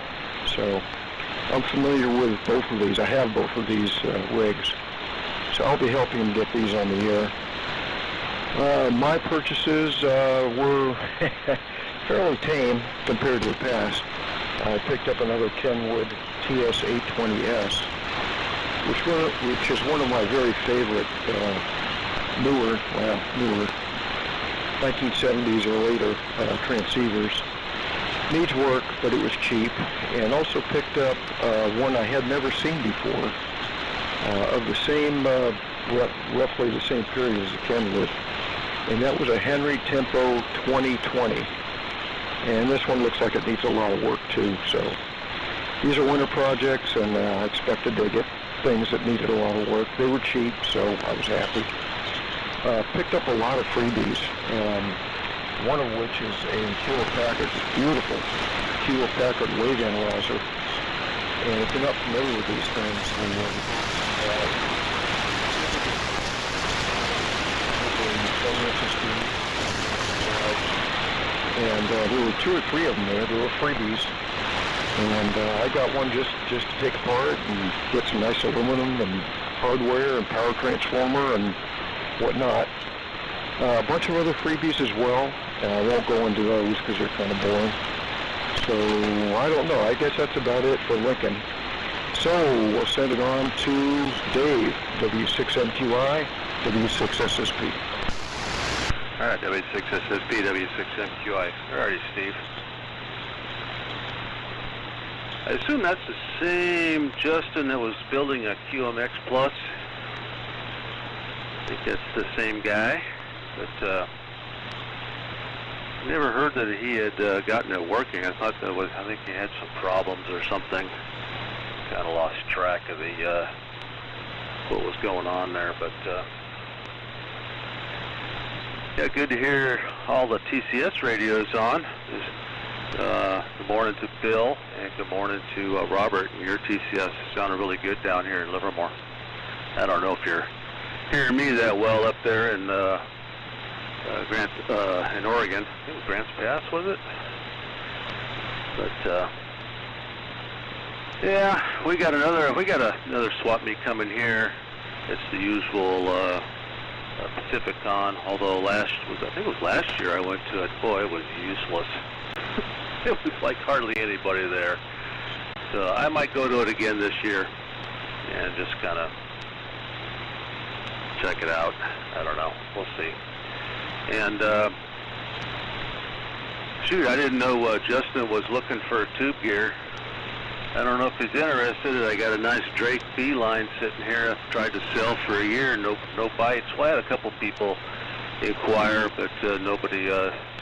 So I'm familiar with both of these. I have both of these rigs. So I'll be helping him get these on the air. My purchases were fairly tame compared to the past. I picked up another Kenwood TS820S, which is one of my very favorite newer 1970s or later transceivers. Needs work, but it was cheap. And also picked up one I had never seen before, of the same, roughly the same period as the Kenwood. And that was a Henry Tempo 2020. And this one looks like it needs a lot of work too. So these are winter projects, and I expected to get things that needed a lot of work. They were cheap, so I was happy. Picked up a lot of freebies, one of which is a Hewlett-Packard, beautiful Hewlett-Packard wave analyzer. And if you're not familiar with these things, and there were 2 or 3 of them there. There were freebies, and I got one just to take apart and get some nice aluminum and hardware and power transformer and whatnot. A bunch of other freebies as well. I won't go into those because they're kind of boring. So I don't know. I guess that's about it for Lincoln. So we'll send it on to Dave, W6MQI, W6SSP. All right, W6SSP, W6MQI. Where are you, Steve? I assume that's the same Justin that was building a QMX Plus. I think that's the same guy, but never heard that he had gotten it working. I thought that was, I think he had some problems or something. Kind of lost track of the what was going on there, but Yeah, good to hear all the TCS radios on. Good morning to Bill, and good morning to Robert. Your TCS sounded really good down here in Livermore. I don't know if you're hearing me that well up there in in Oregon. I think it was Grants Pass, was it? But yeah, we got another swap meet coming here. It's the usual Pacificon. Although I think it was last year I went to it. Boy, it was useless. It was like hardly anybody there. So I might go to it again this year and just kind of check it out. I don't know. We'll see. And shoot, I didn't know Justin was looking for tube gear. I don't know if he's interested. I got a nice Drake B line sitting here. I've tried to sell for a year, no bites. Well, I had a couple people inquire, but nobody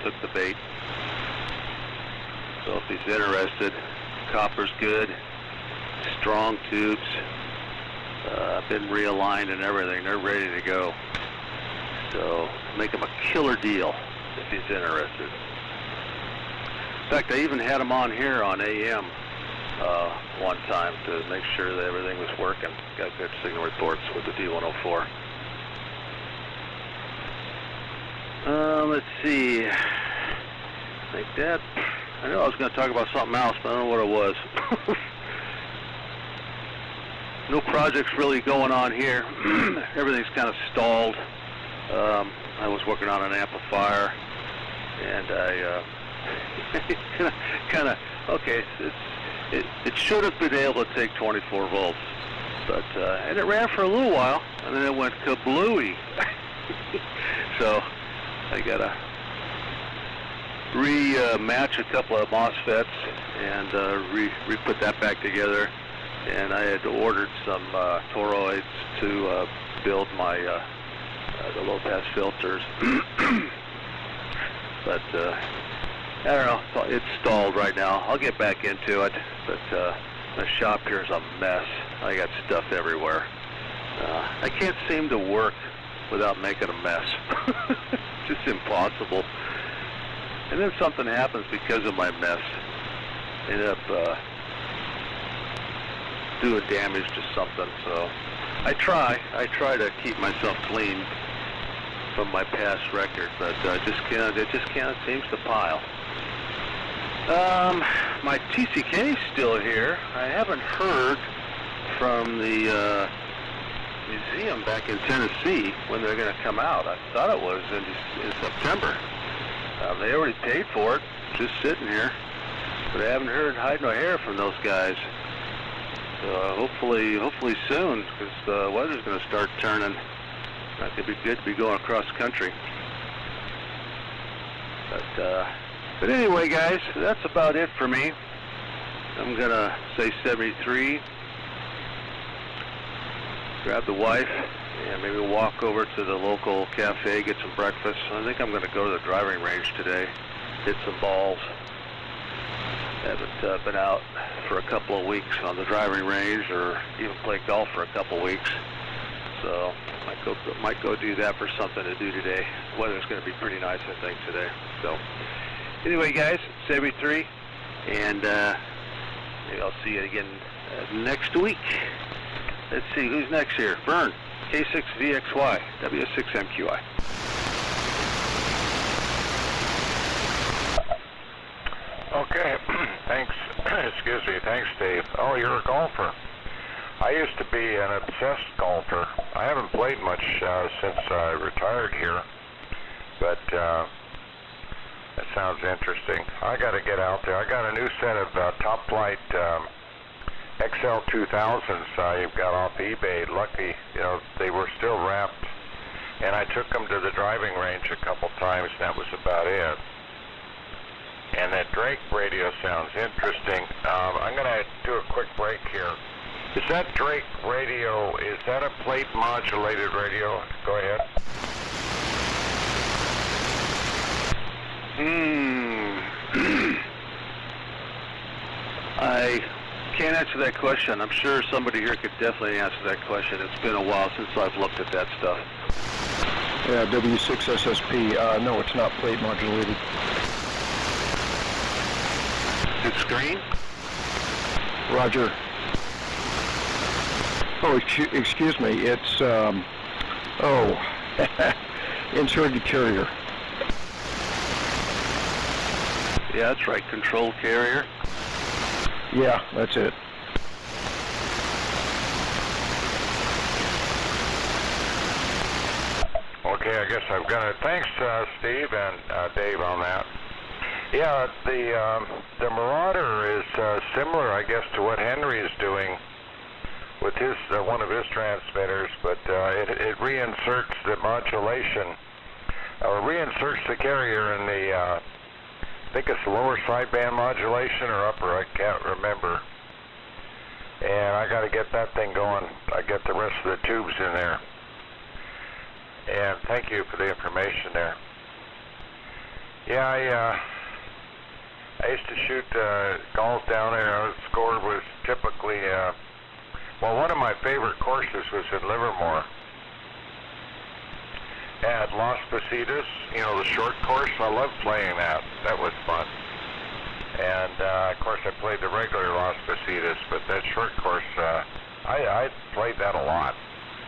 took the bait. So if he's interested, copper's good, strong tubes. Been realigned and everything. They're ready to go. So make him a killer deal if he's interested. In fact, I even had him on here on AM one time to make sure that everything was working. Got good signal reports with the D104. Let's see. Like that. I know I was going to talk about something else, but I don't know what it was. No projects really going on here. Everything's kind of stalled. I was working on an amplifier, and I kind of okay. It should have been able to take 24 volts, but and it ran for a little while, and then it went kablooey. So I gotta rematch a couple of MOSFETs and re-put that back together. And I had ordered some toroids to build my the low-pass filters. But I don't know, it's stalled right now. I'll get back into it, but the shop here is a mess. I got stuff everywhere. I can't seem to work without making a mess. It's just impossible. And then something happens because of my mess. I end up doing damage to something. So I try to keep myself clean from my past record, but it just can't seems to pile. My TCK is still here. I haven't heard from the museum back in Tennessee when they're going to come out. I thought it was in September. They already paid for it, just sitting here. But I haven't heard hide nor hair from those guys. So hopefully soon, because the weather's going to start turning. That could be good to be going across country. But anyway, guys, that's about it for me. I'm going to say 73, grab the wife, and maybe walk over to the local cafe, get some breakfast. I think I'm going to go to the driving range today, hit some balls. Haven't been out for a couple of weeks on the driving range or even play golf for a couple of weeks. So might go do that for something to do today. Weather's going to be pretty nice, I think, today. So anyway, guys, 73, and maybe I'll see you again next week. Let's see, who's next here? Vern, K6VXY, W6MQI. Okay, thanks. Excuse me, thanks, Dave. Oh, you're a golfer. I used to be an obsessed golfer. I haven't played much since I retired here, but that sounds interesting. I got to get out there. I got a new set of Top Flight XL 2000s I got off eBay. Lucky, they were still wrapped, and I took them to the driving range a couple times, and that was about it. And that Drake radio sounds interesting. I'm going to do a quick break here. Is that Drake radio, is that a plate modulated radio? Go ahead. I can't answer that question. I'm sure somebody here could definitely answer that question. It's been a while since I've looked at that stuff. Yeah, W6SSP. No, it's not plate modulated. It's green? Roger. Oh, excuse me. It's, inserted carrier. Yeah, that's right. Control carrier. Yeah, that's it. Okay, I guess I've got it. Thanks, Steve and Dave on that. Yeah, the Marauder is similar, I guess, to what Henry is doing with his one of his transmitters, but it reinserts the modulation, or reinserts the carrier in the, I think it's the lower sideband modulation or upper, I can't remember. And I got to get that thing going. I get the rest of the tubes in there. And thank you for the information there. Yeah, I used to shoot golf down there. The score was typically, well, one of my favorite courses was in Livermore. At Las Positas, you know, the short course. I loved playing that. That was fun. And, of course, I played the regular Las Positas, but that short course, I played that a lot.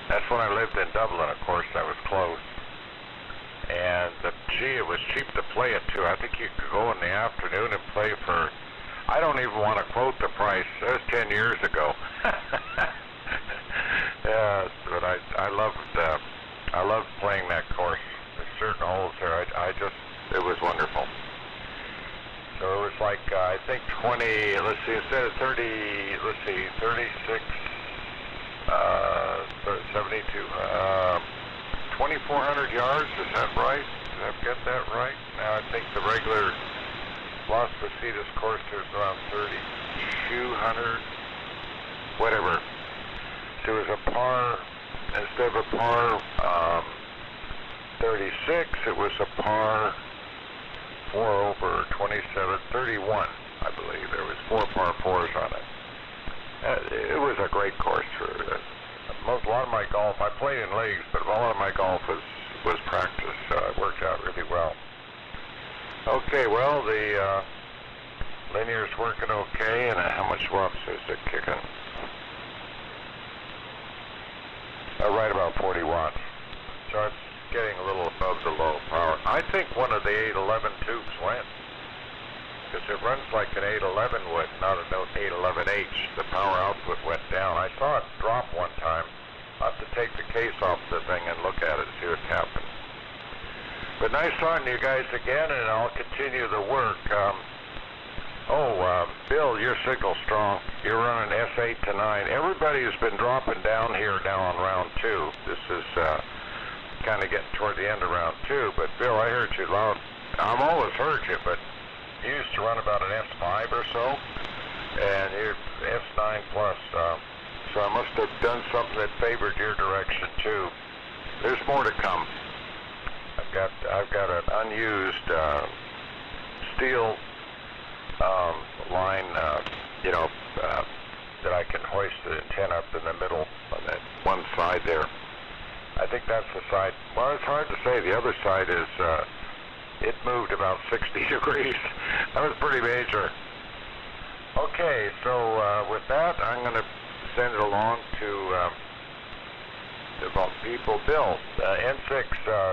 That's when I lived in Dublin, of course. That was close. And, gee, it was cheap to play it, too. I think you could go in the afternoon and play for, I don't even want to quote the price. That was 10 years ago. Yeah, but I loved playing that course. There's certain holes there. It was wonderful. So it was like, I think 20, let's see, instead of 30, let's see, 36, 72, 2,400 yards, is that right? Did I get that right? Now I think the regular Las Positas course is around 3,200, whatever. So it was a par, instead of a par 36, it was a par 4 over 27, 31, I believe. There was 4 par 4s on it. It was a great course for a lot of my golf. I played in leagues, but a lot of my golf was practice, so it worked out really well. Okay, well, the linear's working okay, and how much watts is it kicking? Right about 40 watts. So it's getting a little above the low power. I think one of the 811 tubes went, because it runs like an 811 would, not an 811H. The power output went down. I saw it drop one time. I'll have to take the case off the thing and look at it and see what's happened. But nice talking to you guys again, and I'll continue the work. Bill, your signal's strong. You're running S8 to 9. Everybody has been dropping down here now on round 2. This is kind of getting toward the end of round 2. But Bill, I heard you loud. I've always heard you, but you used to run about an S5 or so, and you're S9 plus. So I must have done something that favored your direction too. There's more to come. I've got an unused steel line, that I can hoist the antenna up in the middle on that one side there. I think that's the side. Well, it's hard to say. The other side is, it moved about 60 degrees. That was pretty major. Okay, so with that, I'm going to send it along to about people. Bill, N6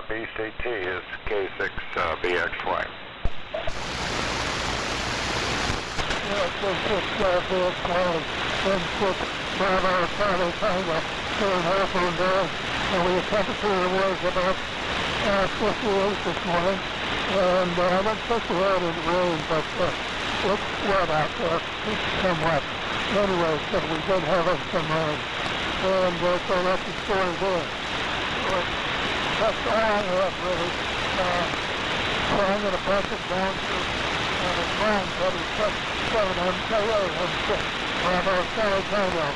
BCT is K6 BXY. And we temperature was about 58 this morning, and I went supposed to out in the rain, but it's wet out there. It's become wet. Anyway, so we did have some rain, and so that's the story there. That's all I have, really. So I'm going to pass it down to Brian, that is 7 MKO, and Bravo San Antonio.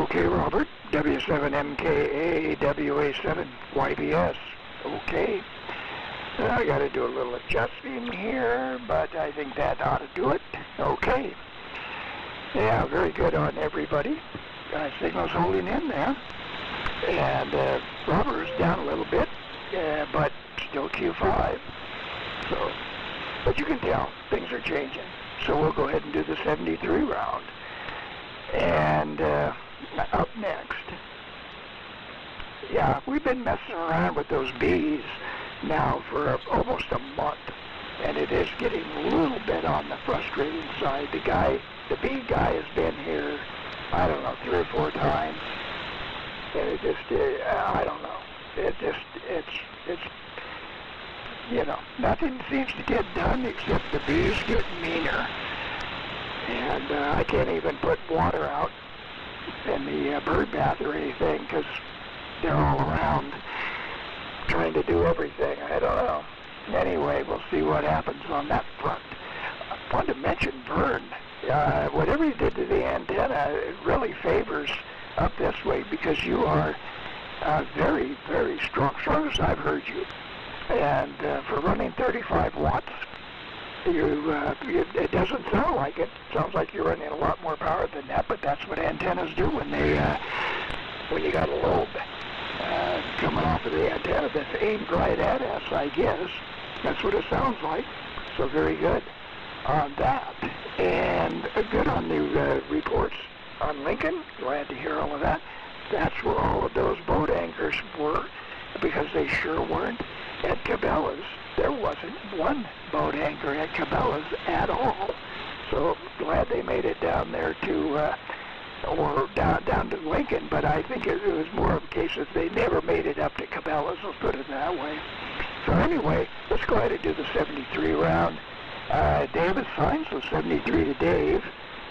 Okay, Robert, W7MKA, WA7YBS. Okay. I got to do a little adjusting here, but I think that ought to do it. Okay. Yeah, very good on everybody. Signal's holding in there. And rubber's down a little bit, but still Q5. So, but you can tell things are changing. So we'll go ahead and do the 73 round. And up next, yeah, we've been messing around with those bees now for almost a month, and it is getting a little bit on the frustrating side. The bee guy has been here, I don't know, 3 or 4 times, and it just, I don't know, it's, you know, nothing seems to get done except the bees get meaner. And I can't even put water out in the bird bath or anything because they're all around trying to do everything. I don't know. Anyway, we'll see what happens on that front. I wanted to mention Vern. Whatever you did to the antenna, it really favors up this way because you are very, very strong as I've heard you. And for running 35 watts, it doesn't sound like it. It sounds like you're running a lot more power than that, but that's what antennas do when you got a lobe coming off of the antenna that's aimed right at us, I guess. That's what it sounds like. So very good on that. And good on the reports on Lincoln. Glad to hear all of that. That's where all of those boat anchors were, because they sure weren't at Cabela's. There wasn't one boat anchor at Cabela's at all. So glad they made it down there to, or down to Lincoln, but I think it was more of a case that they never made it up to Cabela's, let's put it that way. So anyway, let's go ahead and do the 73 round. Dave is fine, so 73 to Dave,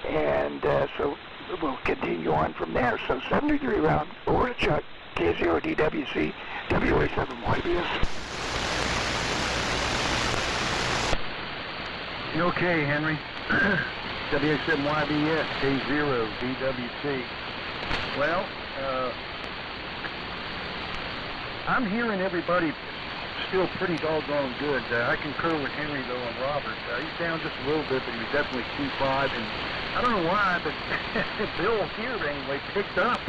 and so we'll continue on from there. So 73 round, over to Chuck, K0DWC, WA7YBS. Okay, Henry. WA7YBS, K0DWC. Well, I'm hearing everybody still pretty doggone good. I concur with Henry, though, and Robert. He's down just a little bit, but he was definitely Q5. And I don't know why, but Bill here, anyway, picked up.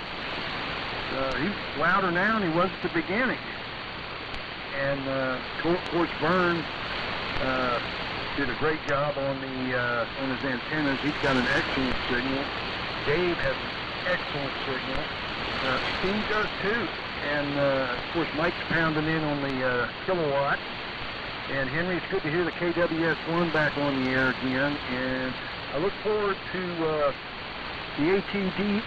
He's louder now than he was at the beginning. And, of course, Verns did a great job on his antennas. He's got an excellent signal. Dave has an excellent signal. Steve does too. And of course Mike's pounding in on the kilowatt. And Henry, it's good to hear the KWS-1 back on the air again. And I look forward to the ATD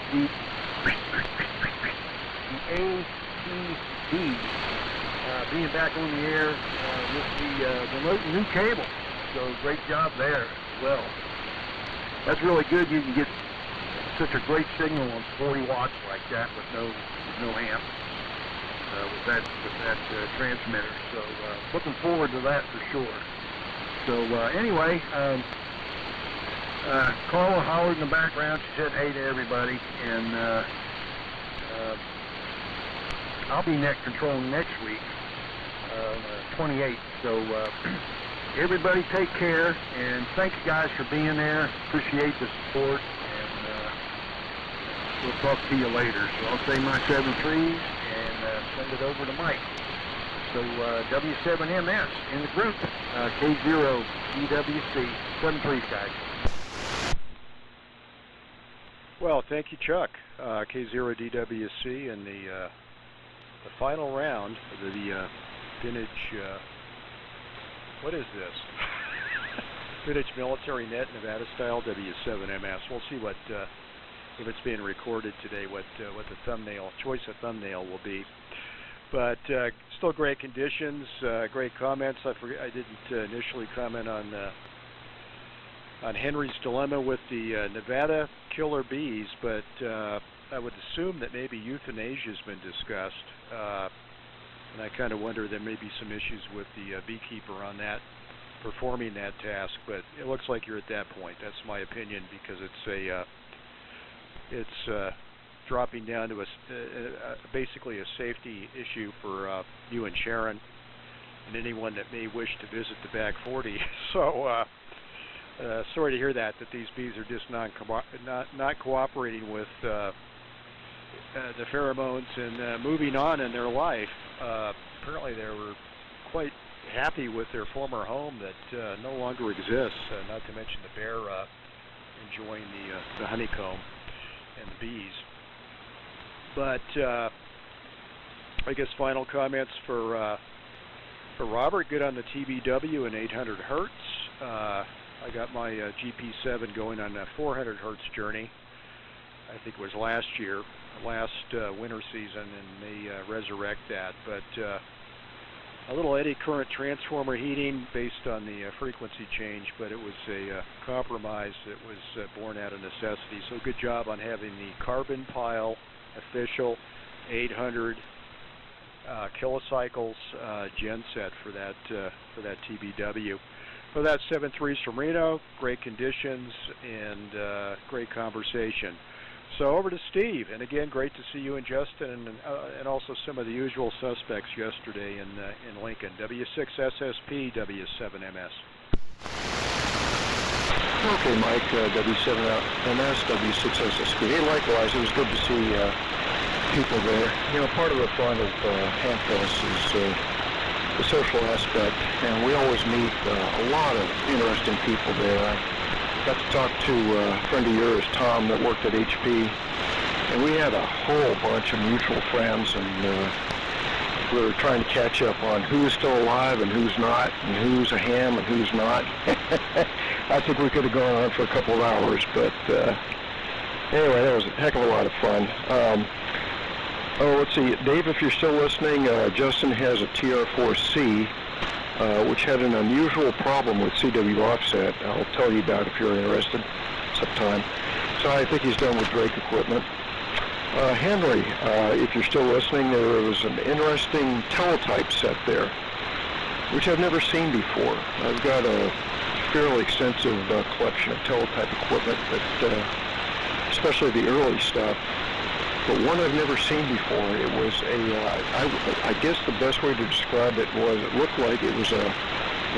being back on the air with the remote new cable. So great job there as well. That's really good. You can get such a great signal on 40 watts like that with no amp with that transmitter. So looking forward to that for sure. So anyway, Carla hollered in the background. She said hey to everybody, and I'll be net controlling next week, 28th. So everybody take care, and thank you guys for being there. Appreciate the support, and we'll talk to you later. So I'll say my 7 threes and send it over to Mike. So W7MS in the group, K0DWC, 7 threes, guys. Well, thank you, Chuck. K0DWC in the final round of the vintage. What is this? Vintage Military Net Nevada Style W7MS. We'll see what if it's being recorded today. What the choice of thumbnail will be. But still great conditions, great comments. I didn't initially comment on Henry's dilemma with the Nevada killer bees, but I would assume that maybe euthanasia has been discussed, and I kind of wonder there may be some issues with the beekeeper on that, performing that task. But it looks like you're at that point. That's my opinion, because it's dropping down to basically a safety issue for you and Sharon and anyone that may wish to visit the back 40. So sorry to hear that these bees are just not cooperating with the pheromones and moving on in their life. Apparently they were quite happy with their former home that no longer exists, not to mention the bear enjoying the honeycomb and the bees. But I guess final comments for Robert. Good on the TBW and 800 hertz. I got my GP7 going on a 400 hertz journey. I think it was last winter season, and they resurrect that. But a little eddy current transformer heating based on the frequency change, but it was a compromise that was born out of necessity. So good job on having the carbon pile official 800 kilocycles genset for that TBW. So that's 7 threes from Reno. Great conditions and great conversation. So over to Steve, and again, great to see you and Justin, and also some of the usual suspects yesterday in Lincoln. W6SSP, W7MS. Okay, Mike, W7MS, W6SSP. Hey, likewise, it was good to see people there. You know, part of the fun of Handfest is the social aspect, and we always meet a lot of interesting people there. I got to talk to a friend of yours, Tom, that worked at HP, and we had a whole bunch of mutual friends, and we were trying to catch up on who is still alive and who's not, and who's a ham and who's not. I think we could have gone on for a couple of hours, but anyway, that was a heck of a lot of fun. Let's see, Dave, if you're still listening, Justin has a TR4C, which had an unusual problem with CW offset. I'll tell you about it if you're interested sometime. So I think he's done with Drake equipment. Henry, if you're still listening, there was an interesting teletype set there, which I've never seen before. I've got a fairly extensive collection of teletype equipment, especially the early stuff. But one I've never seen before, it was I guess the best way to describe it was, it looked like it was a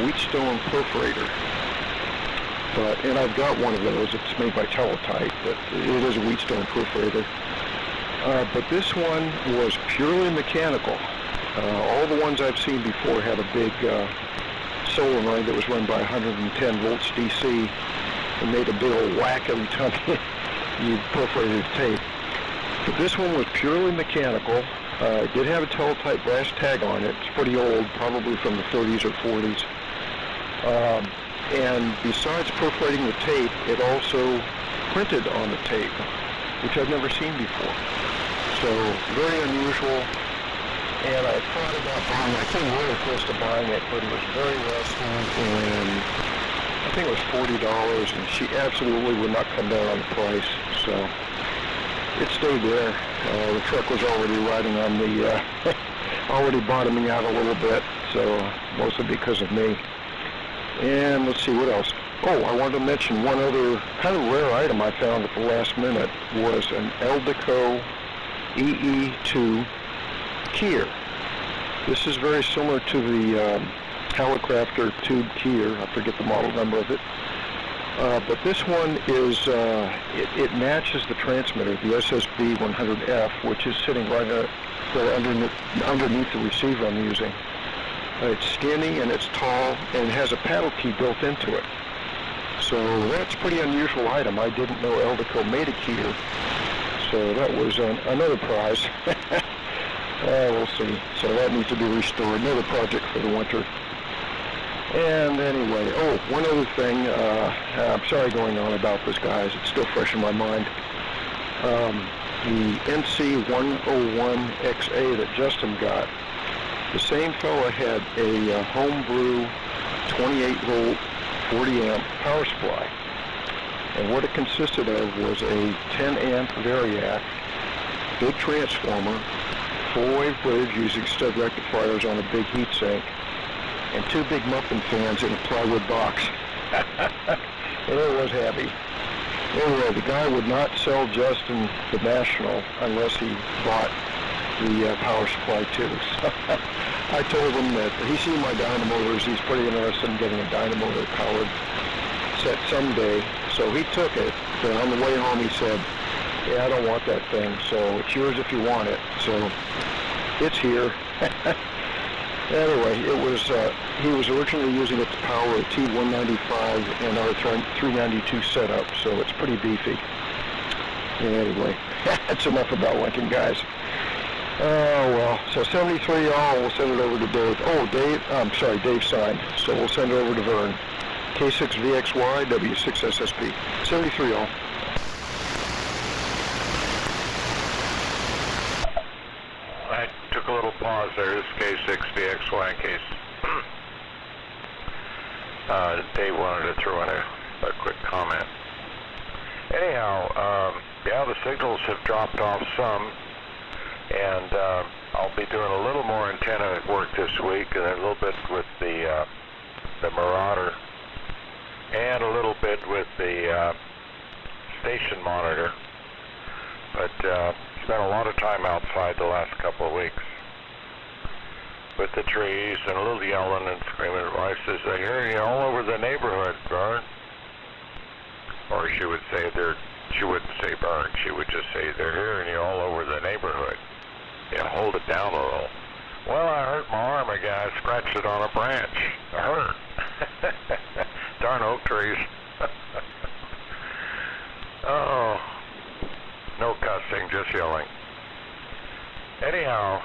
Wheatstone perforator. And I've got one of those. It's made by Teletype, but it is a Wheatstone perforator. But this one was purely mechanical. All the ones I've seen before had a big solenoid that was run by 110 volts DC and made a big old whack every time you perforated tape. But this one was purely mechanical. It did have a Teletype brass tag on it. It's pretty old, probably from the 30s or 40s. And besides perforating the tape, it also printed on the tape, which I've never seen before. So very unusual. And I thought about buying it. I came really close to buying it, but it was very rusty, and I think it was $40, and she absolutely would not come down on the price. So it stayed there. The truck was already riding on the, already bottoming out a little bit, so mostly because of me. And let's see, what else? Oh, I wanted to mention one other kind of rare item I found at the last minute was an Eldeco EE2 keyer. This is very similar to the Hallicrafter tube keyer. I forget the model number of it. But this one is, it matches the transmitter, the SSB 100F, which is sitting right underneath the receiver I'm using. It's skinny and it's tall and it has a paddle key built into it. So that's a pretty unusual item. I didn't know Eldeco made a keyer. So that was another prize. We'll see. So that needs to be restored. Another project for the winter. And anyway, oh, one other thing. I'm sorry going on about this, guys. It's still fresh in my mind. The NC101XA that Justin got, the same fella had a homebrew 28-volt, 40-amp power supply. And what it consisted of was a 10-amp variac, big transformer, full-wave bridge using stud rectifiers on a big heat sink, and two big muffin fans in a plywood box. And it was heavy. Anyway, the guy would not sell Justin the National unless he bought the power supply too. So I told him that he's seen my dynamos. He's pretty interested in getting a dynamo powered set someday. So he took it. But on the way home he said, "Yeah, I don't want that thing. So it's yours if you want it." So it's here. Anyway, it was he was originally using it to power a T195 and our 392 setup, so it's pretty beefy. Anyway, that's enough about Lincoln, guys. Oh, well, so 73 all, we'll send it over to Dave. Oh, Dave, I'm sorry, Dave signed, so we'll send it over to Vern. K6VXY, W6SSP, 73 all. I took a little pause there. This is K6VXY in case Dave wanted to throw in a quick comment. Anyhow, yeah, the signals have dropped off some, and I'll be doing a little more antenna work this week, and a little bit with the Marauder, and a little bit with the station monitor. But spent a lot of time outside the last couple of weeks with the trees and a little yelling and screaming. Wife says, "I hear you all over the neighborhood, Vern." Or she would say she wouldn't say Vern, she would just say, "They're hearing you all over the neighborhood. Yeah, hold it down a little." "Well, I hurt my arm again. I scratched it on a branch. It hurt." Darn oak trees. Oh. No cussing, just yelling. Anyhow,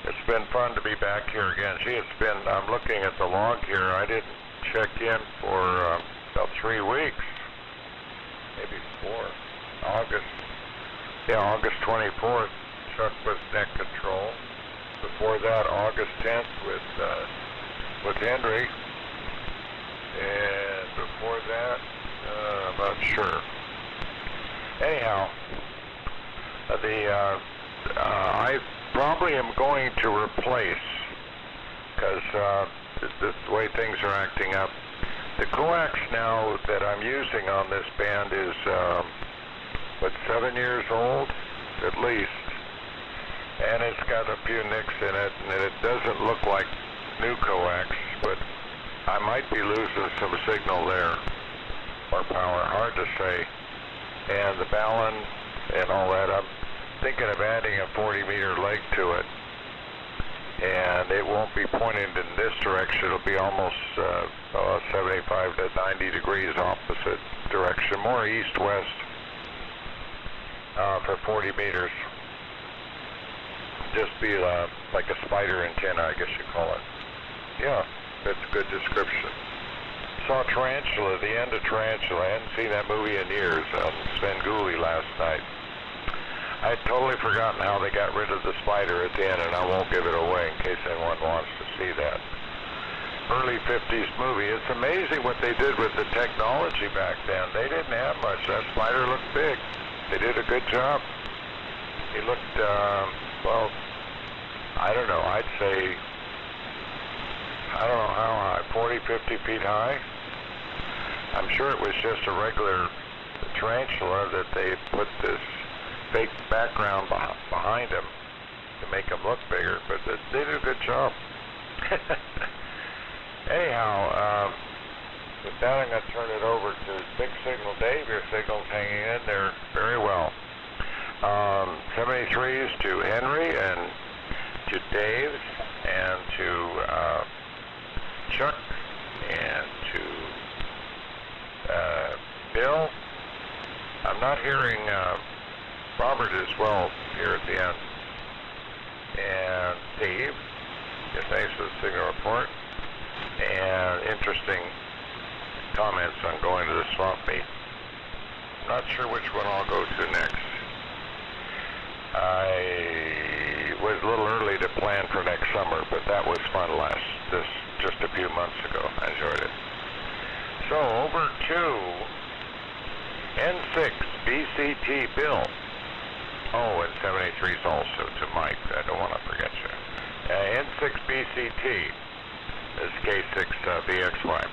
it's been fun to be back here again. Gee, I'm looking at the log here. I didn't check in for about 3 weeks. Maybe 4. August 24th, Chuck was net control. Before that, August 10th with Henry. And before that, I'm not sure. Anyhow, I probably am going to replace, because the way things are acting up, the coax now that I'm using on this band is, 7 years old, at least, and it's got a few nicks in it, and it doesn't look like new coax, but I might be losing some signal there, or power, hard to say. And the balun and all that, I'm thinking of adding a 40-meter leg to it. And it won't be pointed in this direction. It'll be almost 75 to 90 degrees opposite direction, more east-west for 40 meters. Just be like a spider antenna, I guess you call it. Yeah, That's a good description. Saw Tarantula, the end of Tarantula. I hadn't seen that movie in years on Svengoolie last night. I'd totally forgotten how they got rid of the spider at the end, and I won't give it away in case anyone wants to see that. Early 50s movie. It's amazing what they did with the technology back then. They didn't have much. That spider looked big. They did a good job. He looked, well, I don't know. I'd say, I don't know how high, 40, 50 feet high. I'm sure it was just a regular tarantula that they put this fake background behind him to make him look bigger, but they did a good job. Anyhow, with that, I'm going to turn it over to Big Signal Dave. Your signal's hanging in there very well. 73s to Henry and to Dave and to Chuck and to Bill. I'm not hearing Robert as well here at the end. And Steve, thanks for the signal report. And interesting comments on going to the swamp meet. Not sure which one I'll go to next. I was a little early to plan for next summer, but that was fun just a few months ago. I enjoyed it. So over to N6 BCT Bill. Oh, and 73s also to Mike. I don't want to forget you. N6 BCT. This is K6 VXY.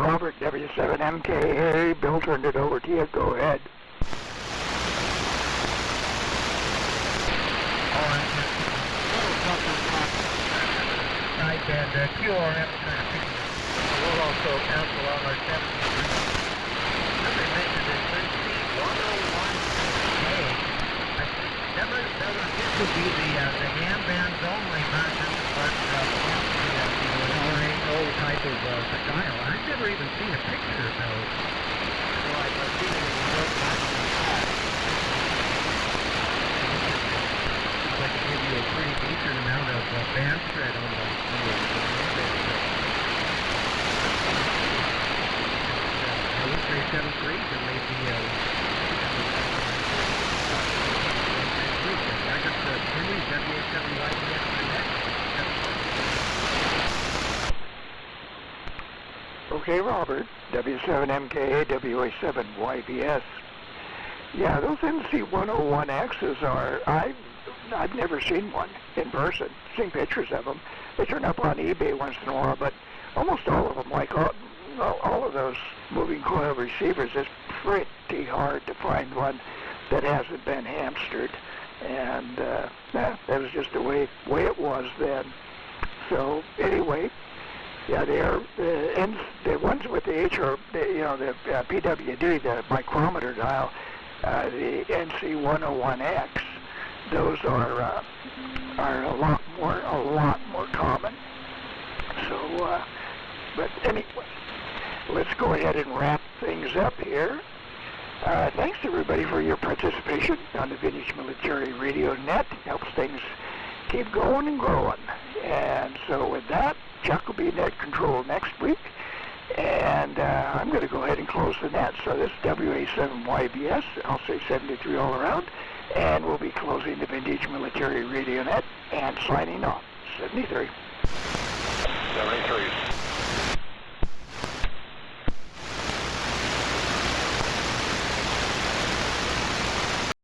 Robert, W7MKA, Bill turned it over to you. Go ahead. And QRM traffic will also cancel on our 7. As I mentioned, it's WA7YBS Net. This would be the ham bands only version, but the old type of style. I've never even seen a picture of those. So I've seen it in the book back in the past. Seems like it gives you a pretty decent amount of band spread on the I would say 7.3 and maybe I got the Henry's WA7YBS Net. Okay, Robert, W7MKA, WA7YBS. Yeah, those NC101Xs are, I've never seen one in person. Seen pictures of them. They turn up on eBay once in a while, but almost all of them, like all of those moving coil receivers, it's pretty hard to find one that hasn't been hamstered. And that was just the way it was then. So anyway, yeah, they are the ones with the the PWD, the micrometer dial, the NC101X. Those are a lot more common. So, but anyway, let's go ahead and wrap things up here. Thanks everybody for your participation on the Vintage Military Radio Net. It helps things keep going and growing. And so with that, Chuck will be net control next week. And I'm going to go ahead and close the net. So this is WA7YBS, I'll say 73 all around, and we'll be closing the Vintage Military Radio Net and signing off. 73. 73.